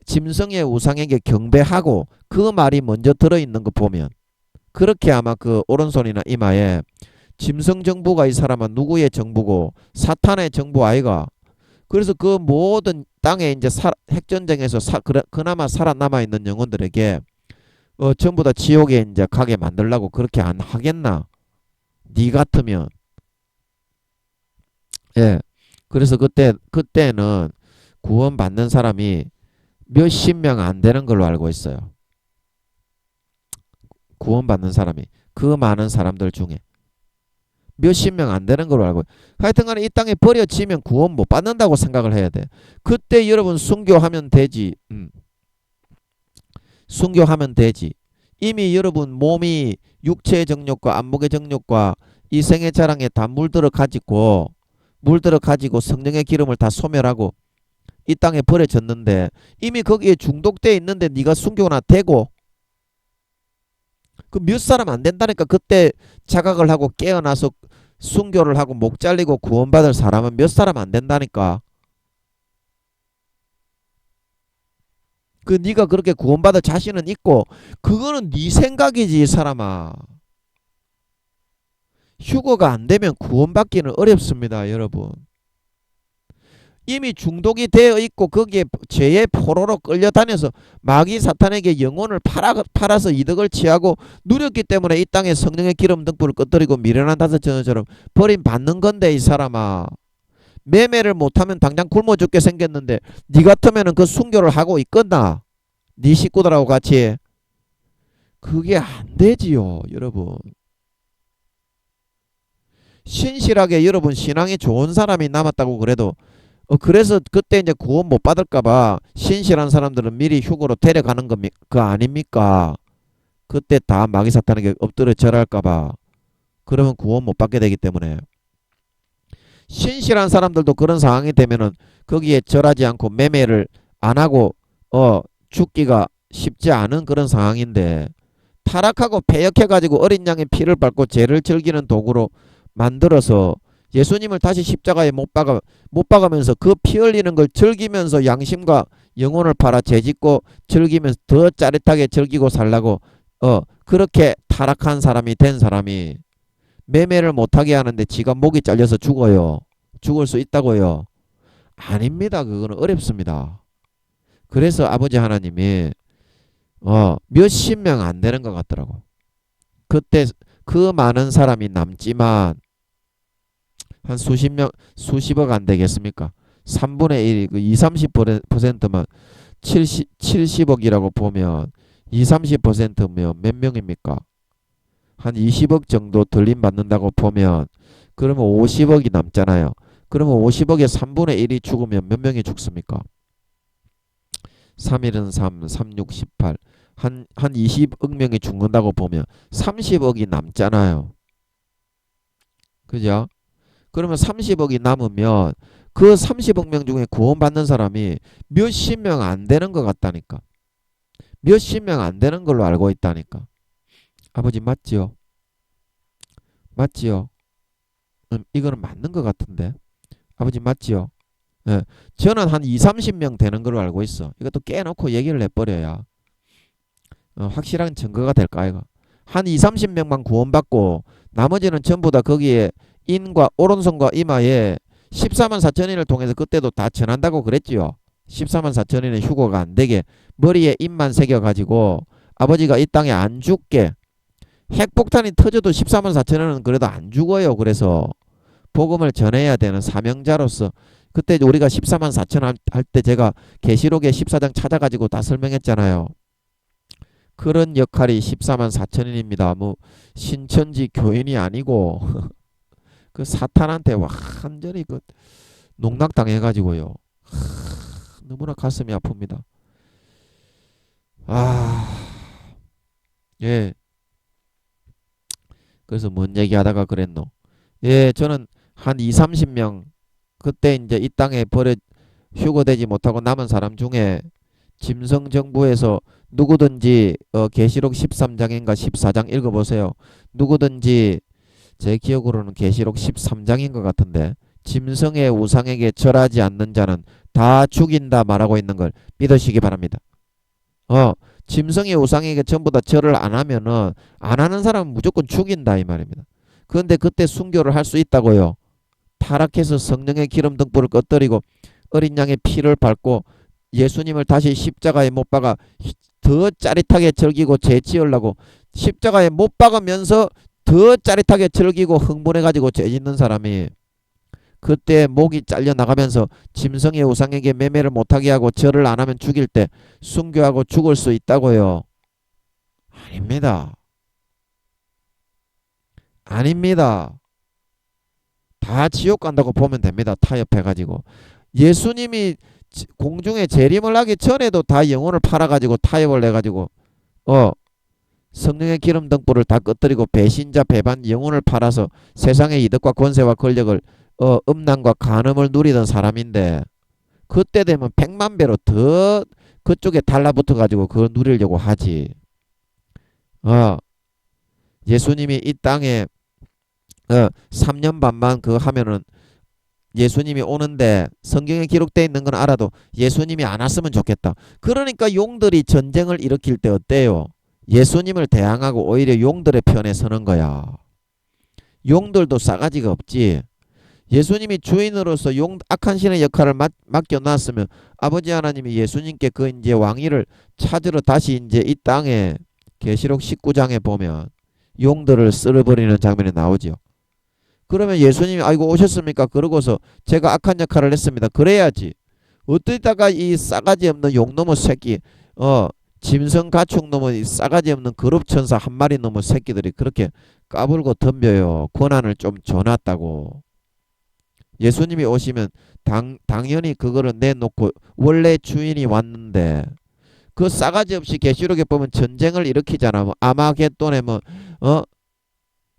짐승의 우상에게 경배하고 그 말이 먼저 들어있는 거 보면, 그렇게 아마 그 오른손이나 이마에 짐승 정부가 이 사람은 누구의 정부고? 사탄의 정부 아이가. 그래서 그 모든 땅에 이제 핵전쟁에서 그나마 살아남아 있는 영혼들에게 전부 다 지옥에 이제 가게 만들려고 그렇게 안 하겠나? 니 같으면. 예. 그래서 그때는 구원받는 사람이 몇십 명 안 되는 걸로 알고 있어요. 구원받는 사람이 그 많은 사람들 중에 몇십 명 안 되는 걸로 알고, 하여튼간에 이 땅에 버려지면 구원 못 받는다고 생각을 해야 돼. 그때 여러분 순교하면 되지. 순교하면 되지. 이미 여러분 몸이 육체의 정욕과 안목의 정욕과 이 생의 자랑에 다 물들어 가지고 성령의 기름을 다 소멸하고 이 땅에 버려졌는데, 이미 거기에 중독돼 있는데 네가 순교나 되고, 그 몇 사람 안 된다니까. 그때 자각을 하고 깨어나서 순교를 하고 목 잘리고 구원받을 사람은 몇 사람 안 된다니까. 그 네가 그렇게 구원받을 자신은 있고, 그거는 네 생각이지, 이 사람아. 휴거가 안 되면 구원받기는 어렵습니다, 여러분. 이미 중독이 되어 있고 거기에 죄의 포로로 끌려다녀서 마귀 사탄에게 영혼을 팔아서 이득을 취하고 누렸기 때문에 이 땅에 성령의 기름 등불을 꺼뜨리고 미련한 다섯 전처럼 버림받는 건데, 이 사람아. 매매를 못하면 당장 굶어 죽게 생겼는데 니 같으면 그 순교를 하고 있겠나? 니 식구들하고 같이. 그게 안 되지요, 여러분. 신실하게 여러분 신앙이 좋은 사람이 남았다고 그래도 그래서 그때 이제 구원 못 받을까봐 신실한 사람들은 미리 휴거로 데려가는 거 아닙니까? 그때 다 마귀 사탄에게 엎드려 절할까봐 그러면 구원 못 받게 되기 때문에 신실한 사람들도 그런 상황이 되면은 거기에 절하지 않고 매매를 안 하고 죽기가 쉽지 않은 그런 상황인데 타락하고 패역해가지고 어린 양의 피를 밟고 죄를 즐기는 도구로 만들어서 예수님을 다시 십자가에 못 박으면서 그 피 흘리는 걸 즐기면서 양심과 영혼을 팔아 죄짓고 즐기면서 더 짜릿하게 즐기고 살라고 그렇게 타락한 사람이 된 사람이 매매를 못하게 하는데 지가 목이 잘려서 죽어요. 죽을 수 있다고요. 아닙니다. 그거는 어렵습니다. 그래서 아버지 하나님이 몇십 명 안 되는 것 같더라고. 그때 그 많은 사람이 남지만 한 수십 명, 수십억 안 되겠습니까? 3분의 1이 그 20, 30%면 70억이라고 보면 20, 30%면 몇 명입니까? 한 20억 정도 들림 받는다고 보면 그러면 50억이 남잖아요. 그러면 50억의 3분의 1이 죽으면 몇 명이 죽습니까? 3일은 3, 3, 6, 18. 한 20억 명이 죽는다고 보면 30억이 남잖아요. 그죠? 그러면 30억이 남으면 그 30억 명 중에 구원받는 사람이 몇십 명 안 되는 것 같다니까. 몇십 명 안 되는 걸로 알고 있다니까. 아버지 맞지요? 맞지요? 이거는 맞는 것 같은데. 아버지 맞지요? 예. 저는 한 2, 30명 되는 걸로 알고 있어. 이것도 깨놓고 얘기를 해버려야 확실한 증거가 될까 이거. 한 2, 30명만 구원받고 나머지는 전부 다 거기에 인과 오른손과 이마에 14만 4천인을 통해서 그때도 다 전한다고 그랬지요. 14만 4천인의 휴거가 안 되게 머리에 입만 새겨가지고 아버지가 이 땅에 안 죽게 핵폭탄이 터져도 14만 4천인은 그래도 안 죽어요. 그래서 복음을 전해야 되는 사명자로서 그때 우리가 14만 4천 할 때 제가 계시록의 14장 찾아가지고 다 설명했잖아요. 그런 역할이 14만 4천인입니다. 뭐 신천지 교인이 아니고 그 사탄한테 완전히 그 농락당해가지고요. 너무나 가슴이 아픕니다. 예. 그래서 뭔 얘기하다가 그랬노? 예, 저는 한 2, 30명 그때 이제 이 땅에 휴거되지 못하고 남은 사람 중에 짐승 정부에서 누구든지 계시록 13장인가 14장 읽어보세요. 누구든지 제 기억으로는 계시록 13장인 것 같은데 짐승의 우상에게 절하지 않는 자는 다 죽인다 말하고 있는 걸 믿으시기 바랍니다. 짐승의 우상에게 전부 다 절을 안 하면은 안 하는 사람은 무조건 죽인다 이 말입니다. 그런데 그때 순교를 할 수 있다고요. 타락해서 성령의 기름 등불을 꺼뜨리고 어린 양의 피를 밟고 예수님을 다시 십자가에 못 박아 더 짜릿하게 즐기고 죄 지으려고 십자가에 못 박으면서 더 짜릿하게 즐기고 흥분해가지고 죄 짓는 사람이 그때 목이 잘려나가면서 짐승의 우상에게 매매를 못하게 하고 절을 안 하면 죽일 때 순교하고 죽을 수 있다고요. 아닙니다. 아닙니다. 다 지옥 간다고 보면 됩니다. 타협해가지고. 예수님이 공중에 재림을 하기 전에도 다 영혼을 팔아가지고 타협을 해가지고 성령의 기름 등불을 다 꺼뜨리고 배신자 배반 영혼을 팔아서 세상의 이득과 권세와 권력을 음란과 간음을 누리던 사람인데 그때 되면 100만 배로 더 그쪽에 달라붙어 가지고 그걸 누리려고 하지. 예수님이 이 땅에 3년 반만 그거 하면은 예수님이 오는데 성경에 기록되어 있는 건 알아도 예수님이 안 왔으면 좋겠다. 그러니까 용들이 전쟁을 일으킬 때 어때요? 예수님을 대항하고 오히려 용들의 편에 서는 거야. 용들도 싸가지가 없지. 예수님이 주인으로서 악한 신의 역할을 맡겨놨으면 아버지 하나님이 예수님께 그 이제 왕위를 찾으러 다시 이제 이 땅에 계시록 19장에 보면 용들을 쓸어버리는 장면이 나오죠. 그러면 예수님이 아이고 오셨습니까? 그러고서 제가 악한 역할을 했습니다. 그래야지. 어디다가 이 싸가지 없는 용놈의 새끼 짐승 가축 놈의 이 싸가지 없는 거룹천사 한 마리 놈의 새끼들이 그렇게 까불고 덤벼요. 권한을 좀 줘놨다고. 예수님이 오시면 당연히 그거를 내놓고 원래 주인이 왔는데 그 싸가지 없이 계시록에 보면 전쟁을 일으키잖아. 뭐 아마겟돈에 뭐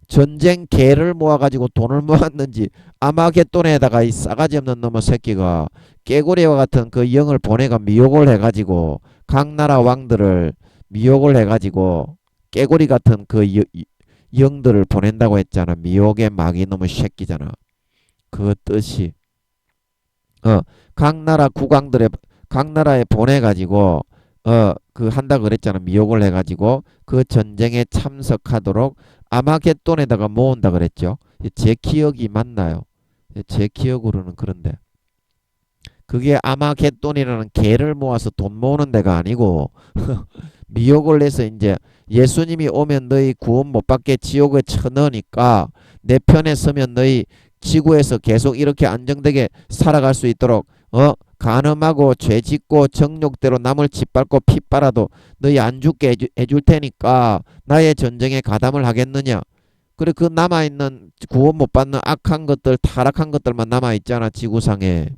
전쟁 개를 모아가지고 돈을 모았는지 아마겟돈에다가 이 싸가지 없는 놈의 새끼가 깨구리와 같은 그 영을 보내가 미혹을 해가지고 각 나라 왕들을 미혹을 해가지고 깨구리 같은 그 영들을 보낸다고 했잖아. 미혹의 마귀 놈의 새끼잖아. 그 뜻이 각 나라 국왕들의 각 나라에 보내가지고 그 한다 그랬잖아. 미혹을 해가지고 그 전쟁에 참석하도록 아마겟돈에다가 모은다 그랬죠. 제 기억이 맞나요? 제 기억으로는 그런데 그게 아마겟돈이라는 개를 모아서 돈 모으는 데가 아니고 미혹을 해서 이제 예수님이 오면 너희 구원 못 받게 지옥에 쳐넣으니까 내 편에 서면 너희 지구에서 계속 이렇게 안정되게 살아갈 수 있도록 간음하고 죄 짓고 정욕대로 남을 짓밟고 피 빨아도 너희 안 죽게 해줄 테니까 나의 전쟁에 가담을 하겠느냐. 그래 그 남아있는 구원 못 받는 악한 것들 타락한 것들만 남아있잖아 지구상에.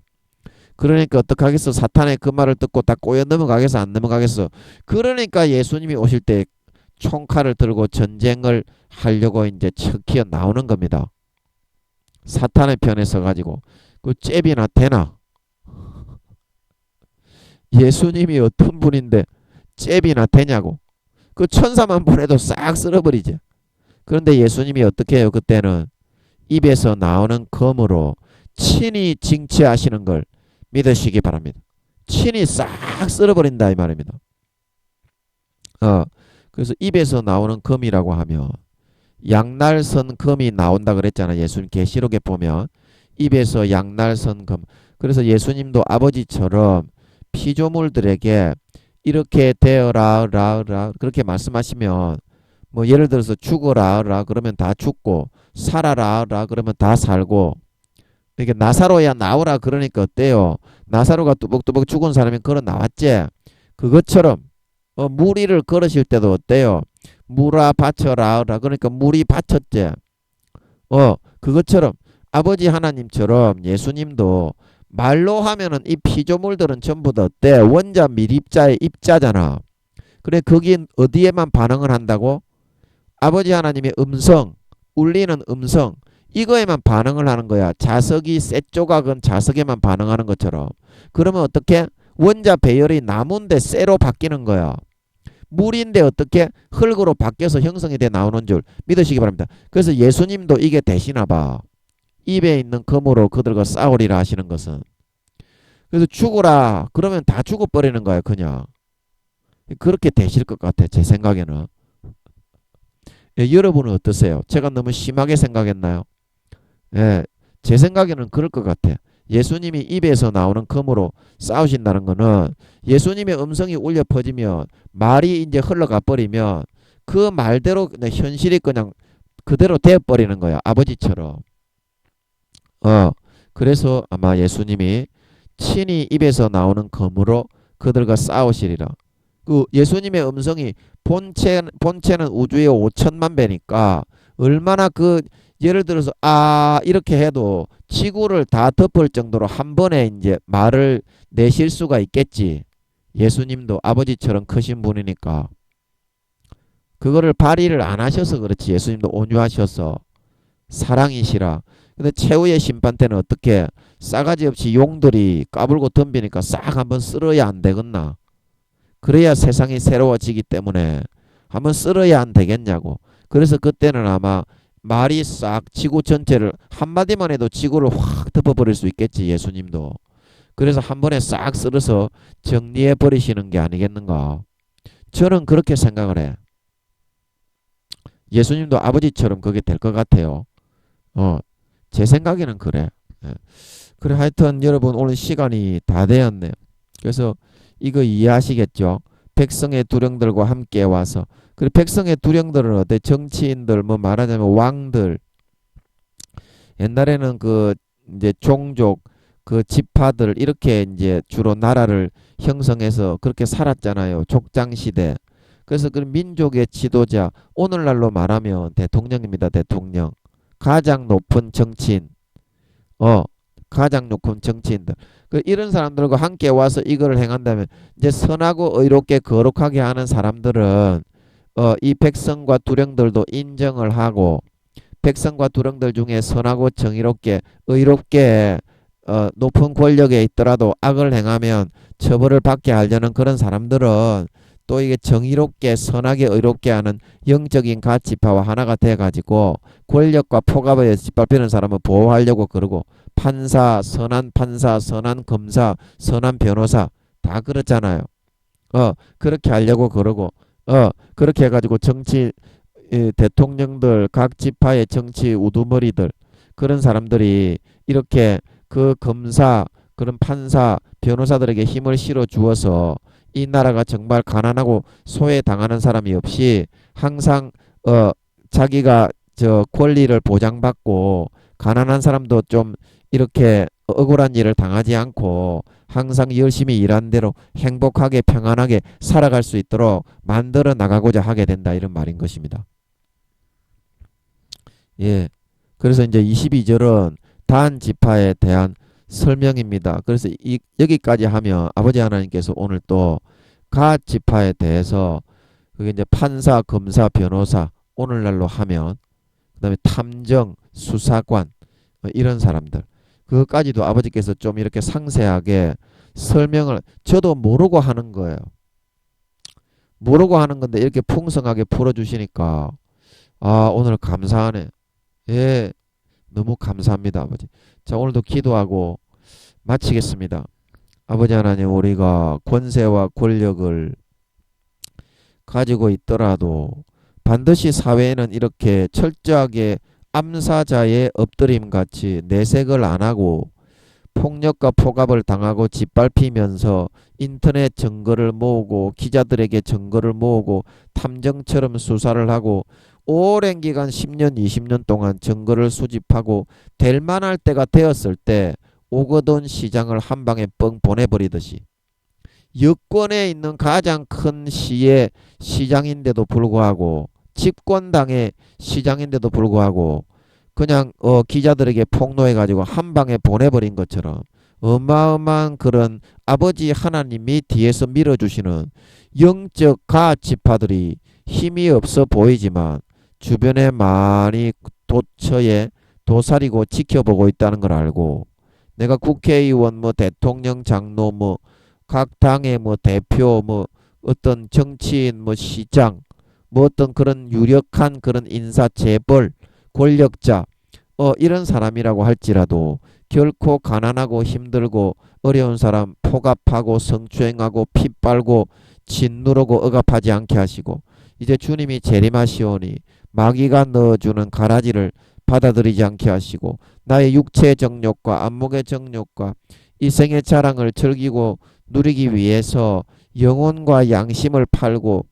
그러니까 어떡하겠어. 사탄의 그 말을 듣고 다 꼬여 넘어가겠어 안 넘어가겠어. 그러니까 예수님이 오실 때 총칼을 들고 전쟁을 하려고 이제 척키어 나오는 겁니다. 사탄의 편에 서가지고 그 잽이나 되나. 예수님이 어떤 분인데 잽이나 되냐고. 그 천사만 보내도 싹 쓸어버리지. 그런데 예수님이 어떻게 해요? 그때는 입에서 나오는 검으로 친히 징치하시는 걸 믿으시기 바랍니다. 친히 싹 쓸어버린다 이 말입니다. 그래서 입에서 나오는 검이라고 하면 양날선 검이 나온다 그랬잖아. 예수님 계시록에 보면 입에서 양날선 검. 그래서 예수님도 아버지처럼 피조물들에게 이렇게 되어라 라 그렇게 말씀하시면 뭐 예를 들어서 죽어라 라 그러면 다 죽고 살아라 라 그러면 다 살고 이렇게 나사로야 나오라 그러니까 어때요? 나사로가 뚜벅뚜벅 죽은 사람이 걸어 나왔지. 그것처럼 무리를 걸으실 때도 어때요? 무라 바쳐라 라 그러니까 물이 바쳤지. 그것처럼 아버지 하나님처럼 예수님도 말로 하면은 이 피조물들은 전부 다 어때? 원자 밀입자의 입자잖아. 그래 거기 어디에만 반응을 한다고? 아버지 하나님의 음성, 울리는 음성 이거에만 반응을 하는 거야. 자석이 쇠 조각은 자석에만 반응하는 것처럼. 그러면 어떻게? 원자 배열이 나무인데 쇠로 바뀌는 거야. 물인데 어떻게? 흙으로 바뀌어서 형성이 돼 나오는 줄 믿으시기 바랍니다. 그래서 예수님도 이게 되시나 봐. 입에 있는 검으로 그들과 싸우리라 하시는 것은. 그래서 죽어라 그러면 다 죽어버리는 거야 그냥. 그렇게 되실 것 같아 제 생각에는. 여러분은 어떠세요? 제가 너무 심하게 생각했나요? 제 생각에는 그럴 것 같아. 예수님이 입에서 나오는 검으로 싸우신다는 거는 예수님의 음성이 울려 퍼지면 말이 이제 흘러가 버리면 그 말대로 그냥 현실이 그냥 그대로 되어 버리는 거야. 아버지처럼. 그래서 아마 예수님이 친히 입에서 나오는 검으로 그들과 싸우시리라. 그 예수님의 음성이 본체는 우주의 5천만 배니까 얼마나 그 예를 들어서 이렇게 해도 지구를 다 덮을 정도로 한 번에 이제 말을 내실 수가 있겠지. 예수님도 아버지처럼 크신 분이니까. 그거를 발휘를 안 하셔서 그렇지. 예수님도 온유하셔서 사랑이시라. 근데 최후의 심판 때는 어떻게 싸가지 없이 용들이 까불고 덤비니까 싹 한번 쓸어야 안 되겠나. 그래야 세상이 새로워지기 때문에 한번 쓸어야 안 되겠냐고. 그래서 그때는 아마 말이 싹 지구 전체를 한마디만 해도 지구를 확 덮어버릴 수 있겠지. 예수님도. 그래서 한 번에 싹 쓸어서 정리해 버리시는 게 아니겠는가. 저는 그렇게 생각을 해. 예수님도 아버지처럼 그게 될 것 같아요. 제 생각에는 그래. 그래 하여튼 여러분 오늘 시간이 다 되었네요. 그래서 이거 이해하시겠죠? 백성의 두령들과 함께 와서. 그리고 백성의 두령들은 어때? 정치인들 뭐 말하자면 왕들. 옛날에는 그 이제 종족 그 지파들 이렇게 이제 주로 나라를 형성해서 그렇게 살았잖아요. 족장시대. 그래서 그 민족의 지도자, 오늘날로 말하면 대통령입니다. 대통령. 가장 높은 정치인. 어, 가장 높은 정치인들. 그 이런 사람들과 함께 와서 이거를 행한다면 이제 선하고 의롭게 거룩하게 하는 사람들은 이 백성과 두령들도 인정을 하고 백성과 두령들 중에 선하고 정의롭게 의롭게 높은 권력에 있더라도 악을 행하면 처벌을 받게 하려는 그런 사람들은 또 이게 정의롭게 선하게 의롭게 하는 영적인 가치파와 하나가 돼가지고 권력과 포갑에 짓밟히는 사람을 보호하려고 그러고 판사, 선한 검사, 선한 변호사 다 그렇잖아요. 그렇게 하려고 그러고 그렇게 해가지고 정치 대통령들 각 지파의 정치 우두머리들 그런 사람들이 이렇게 그 검사 그런 판사 변호사들에게 힘을 실어 주어서 이 나라가 정말 가난하고 소외당하는 사람이 없이 항상 자기가 저 권리를 보장받고 가난한 사람도 좀 이렇게 억울한 일을 당하지 않고 항상 열심히 일한 대로 행복하게 평안하게 살아갈 수 있도록 만들어 나가고자 하게 된다 이런 말인 것입니다. 예. 그래서 이제 22절은 단 지파에 대한 설명입니다. 그래서 여기까지 하면 아버지 하나님께서 오늘 또 각 지파에 대해서 그게 이제 판사, 검사, 변호사 오늘날로 하면 그다음에 탐정, 수사관 이런 사람들 그것까지도 아버지께서 좀 이렇게 상세하게 설명을 저도 모르고 하는 거예요. 모르고 하는 건데 이렇게 풍성하게 풀어주시니까 오늘 감사하네. 예, 너무 감사합니다, 아버지. 자, 오늘도 기도하고 마치겠습니다. 아버지 하나님, 우리가 권세와 권력을 가지고 있더라도 반드시 사회에는 이렇게 철저하게 암사자의 엎드림 같이 내색을 안 하고 폭력과 폭압을 당하고 짓밟히면서 인터넷 증거를 모으고 기자들에게 증거를 모으고 탐정처럼 수사를 하고 오랜 기간 10년, 20년 동안 증거를 수집하고 될 만할 때가 되었을 때 오거돈 시장을 한 방에 뻥 보내버리듯이 여권에 있는 가장 큰 시의 시장인데도 불구하고 집권당의 시장인데도 불구하고 그냥 기자들에게 폭로해가지고 한 방에 보내버린 것처럼 어마어마한 그런 아버지 하나님이 뒤에서 밀어주시는 영적 가치파들이 힘이 없어 보이지만 주변에 많이 도처에 도사리고 지켜보고 있다는 걸 알고 내가 국회의원 뭐 대통령 장로 뭐 각 당의 뭐 대표 뭐 어떤 정치인 뭐 시장 뭐 어떤 그런 유력한 그런 인사 재벌 권력자 이런 사람이라고 할지라도 결코 가난하고 힘들고 어려운 사람 폭압하고 성추행하고 피 빨고 짓누르고 억압하지 않게 하시고 이제 주님이 재림하시오니 마귀가 넣어주는 가라지를 받아들이지 않게 하시고 나의 육체의 정욕과 안목의 정욕과 이생의 자랑을 즐기고 누리기 위해서 영혼과 양심을 팔고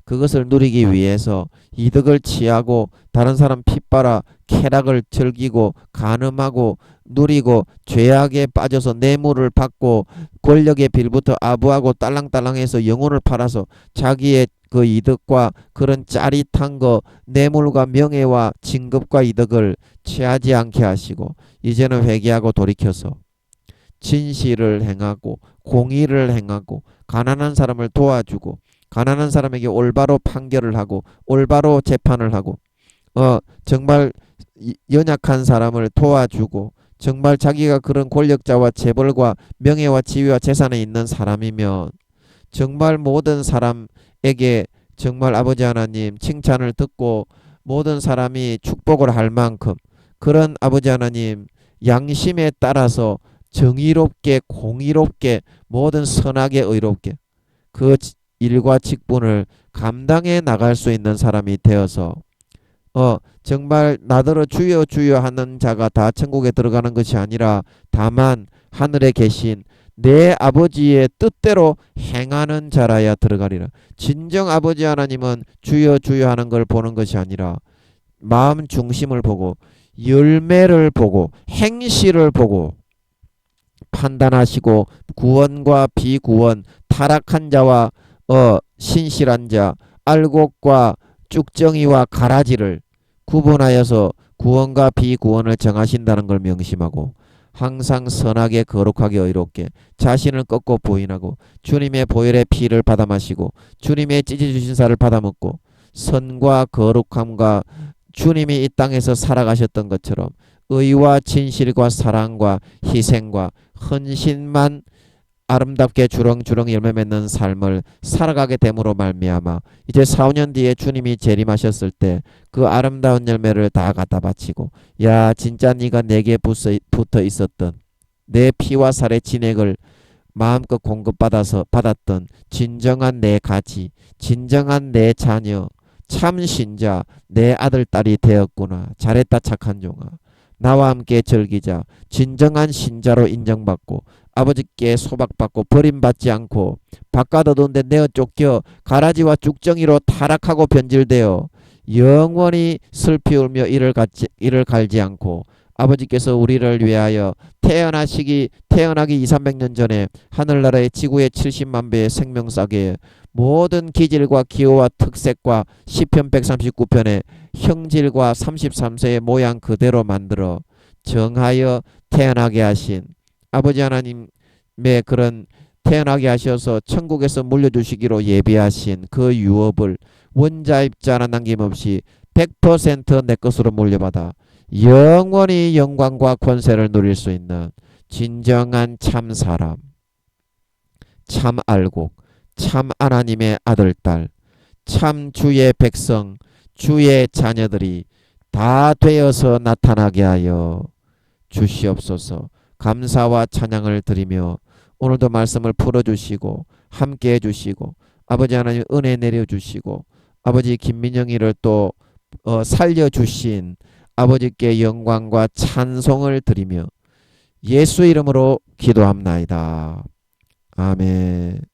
그것을 누리기 위해서 이득을 취하고 다른 사람 핏바라 쾌락을 즐기고 간음하고 누리고 죄악에 빠져서 뇌물을 받고 권력의 빌부터 아부하고 딸랑딸랑해서 영혼을 팔아서 자기의 그 이득과 그런 짜릿한 거 뇌물과 명예와 진급과 이득을 취하지 않게 하시고 이제는 회개하고 돌이켜서 진실을 행하고 공의를 행하고 가난한 사람을 도와주고 가난한 사람에게 올바로 판결을 하고 올바로 재판을 하고 정말 연약한 사람을 도와주고 정말 자기가 그런 권력자와 재벌과 명예와 지위와 재산에 있는 사람이면 정말 모든 사람에게 정말 아버지 하나님 칭찬을 듣고 모든 사람이 축복을 할 만큼 그런 아버지 하나님 양심에 따라서 정의롭게 공의롭게 모든 선하게 의롭게 그 일과 직분을 감당해 나갈 수 있는 사람이 되어서 정말 나더러 주여 주여 하는 자가 다 천국에 들어가는 것이 아니라 다만 하늘에 계신 내 아버지의 뜻대로 행하는 자라야 들어가리라. 진정 아버지 하나님은 주여 주여 하는 걸 보는 것이 아니라 마음 중심을 보고 열매를 보고 행실을 보고 판단하시고 구원과 비구원, 타락한 자와 신실한 자, 알곡과 쭉정이와 가라지를 구분하여서 구원과 비구원을 정하신다는 걸 명심하고 항상 선하게 거룩하게 의롭게 자신을 꺾고 부인하고 주님의 보혈의 피를 받아 마시고 주님의 찢어주신 살을 받아 먹고 선과 거룩함과 주님이 이 땅에서 살아가셨던 것처럼 의와 진실과 사랑과 희생과 헌신만 아름답게 주렁주렁 열매 맺는 삶을 살아가게 됨으로 말미암아 이제 4, 5년 뒤에 주님이 재림하셨을 때 그 아름다운 열매를 다 갖다 바치고 야 진짜 네가 내게 붙어 있었던 내 피와 살의 진액을 마음껏 받았던 진정한 내 가지, 진정한 내 자녀, 참 신자, 내 아들 딸이 되었구나. 잘했다 착한 종아. 나와 함께 즐기자. 진정한 신자로 인정받고 아버지께 소박받고 버림받지 않고 바깥 어두운 데 내어 쫓겨 가라지와 쭉정이로 타락하고 변질되어 영원히 슬피 울며 이를 갈지 않고 아버지께서 우리를 위하여 태어나기 2, 300년 전에 하늘나라의 지구의 70만 배의 생명싸게 모든 기질과 기호와 특색과 시편 139편의 형질과 33세의 모양 그대로 만들어 정하여 태어나게 하신 아버지 하나님의 그런 태어나게 하셔서 천국에서 물려주시기로 예비하신 그 유업을 원자입자 하나 남김없이 100% 내 것으로 물려받아 영원히 영광과 권세를 누릴 수 있는 진정한 참 사람, 참 알곡, 참 하나님의 아들, 딸, 참 주의 백성, 주의 자녀들이 다 되어서 나타나게 하여 주시옵소서. 감사와 찬양을 드리며 오늘도 말씀을 풀어주시고 함께 해주시고 아버지 하나님 은혜 내려주시고 아버지 김민영이를 또 살려주신 아버지께 영광과 찬송을 드리며 예수 이름으로 기도합나이다. 아멘.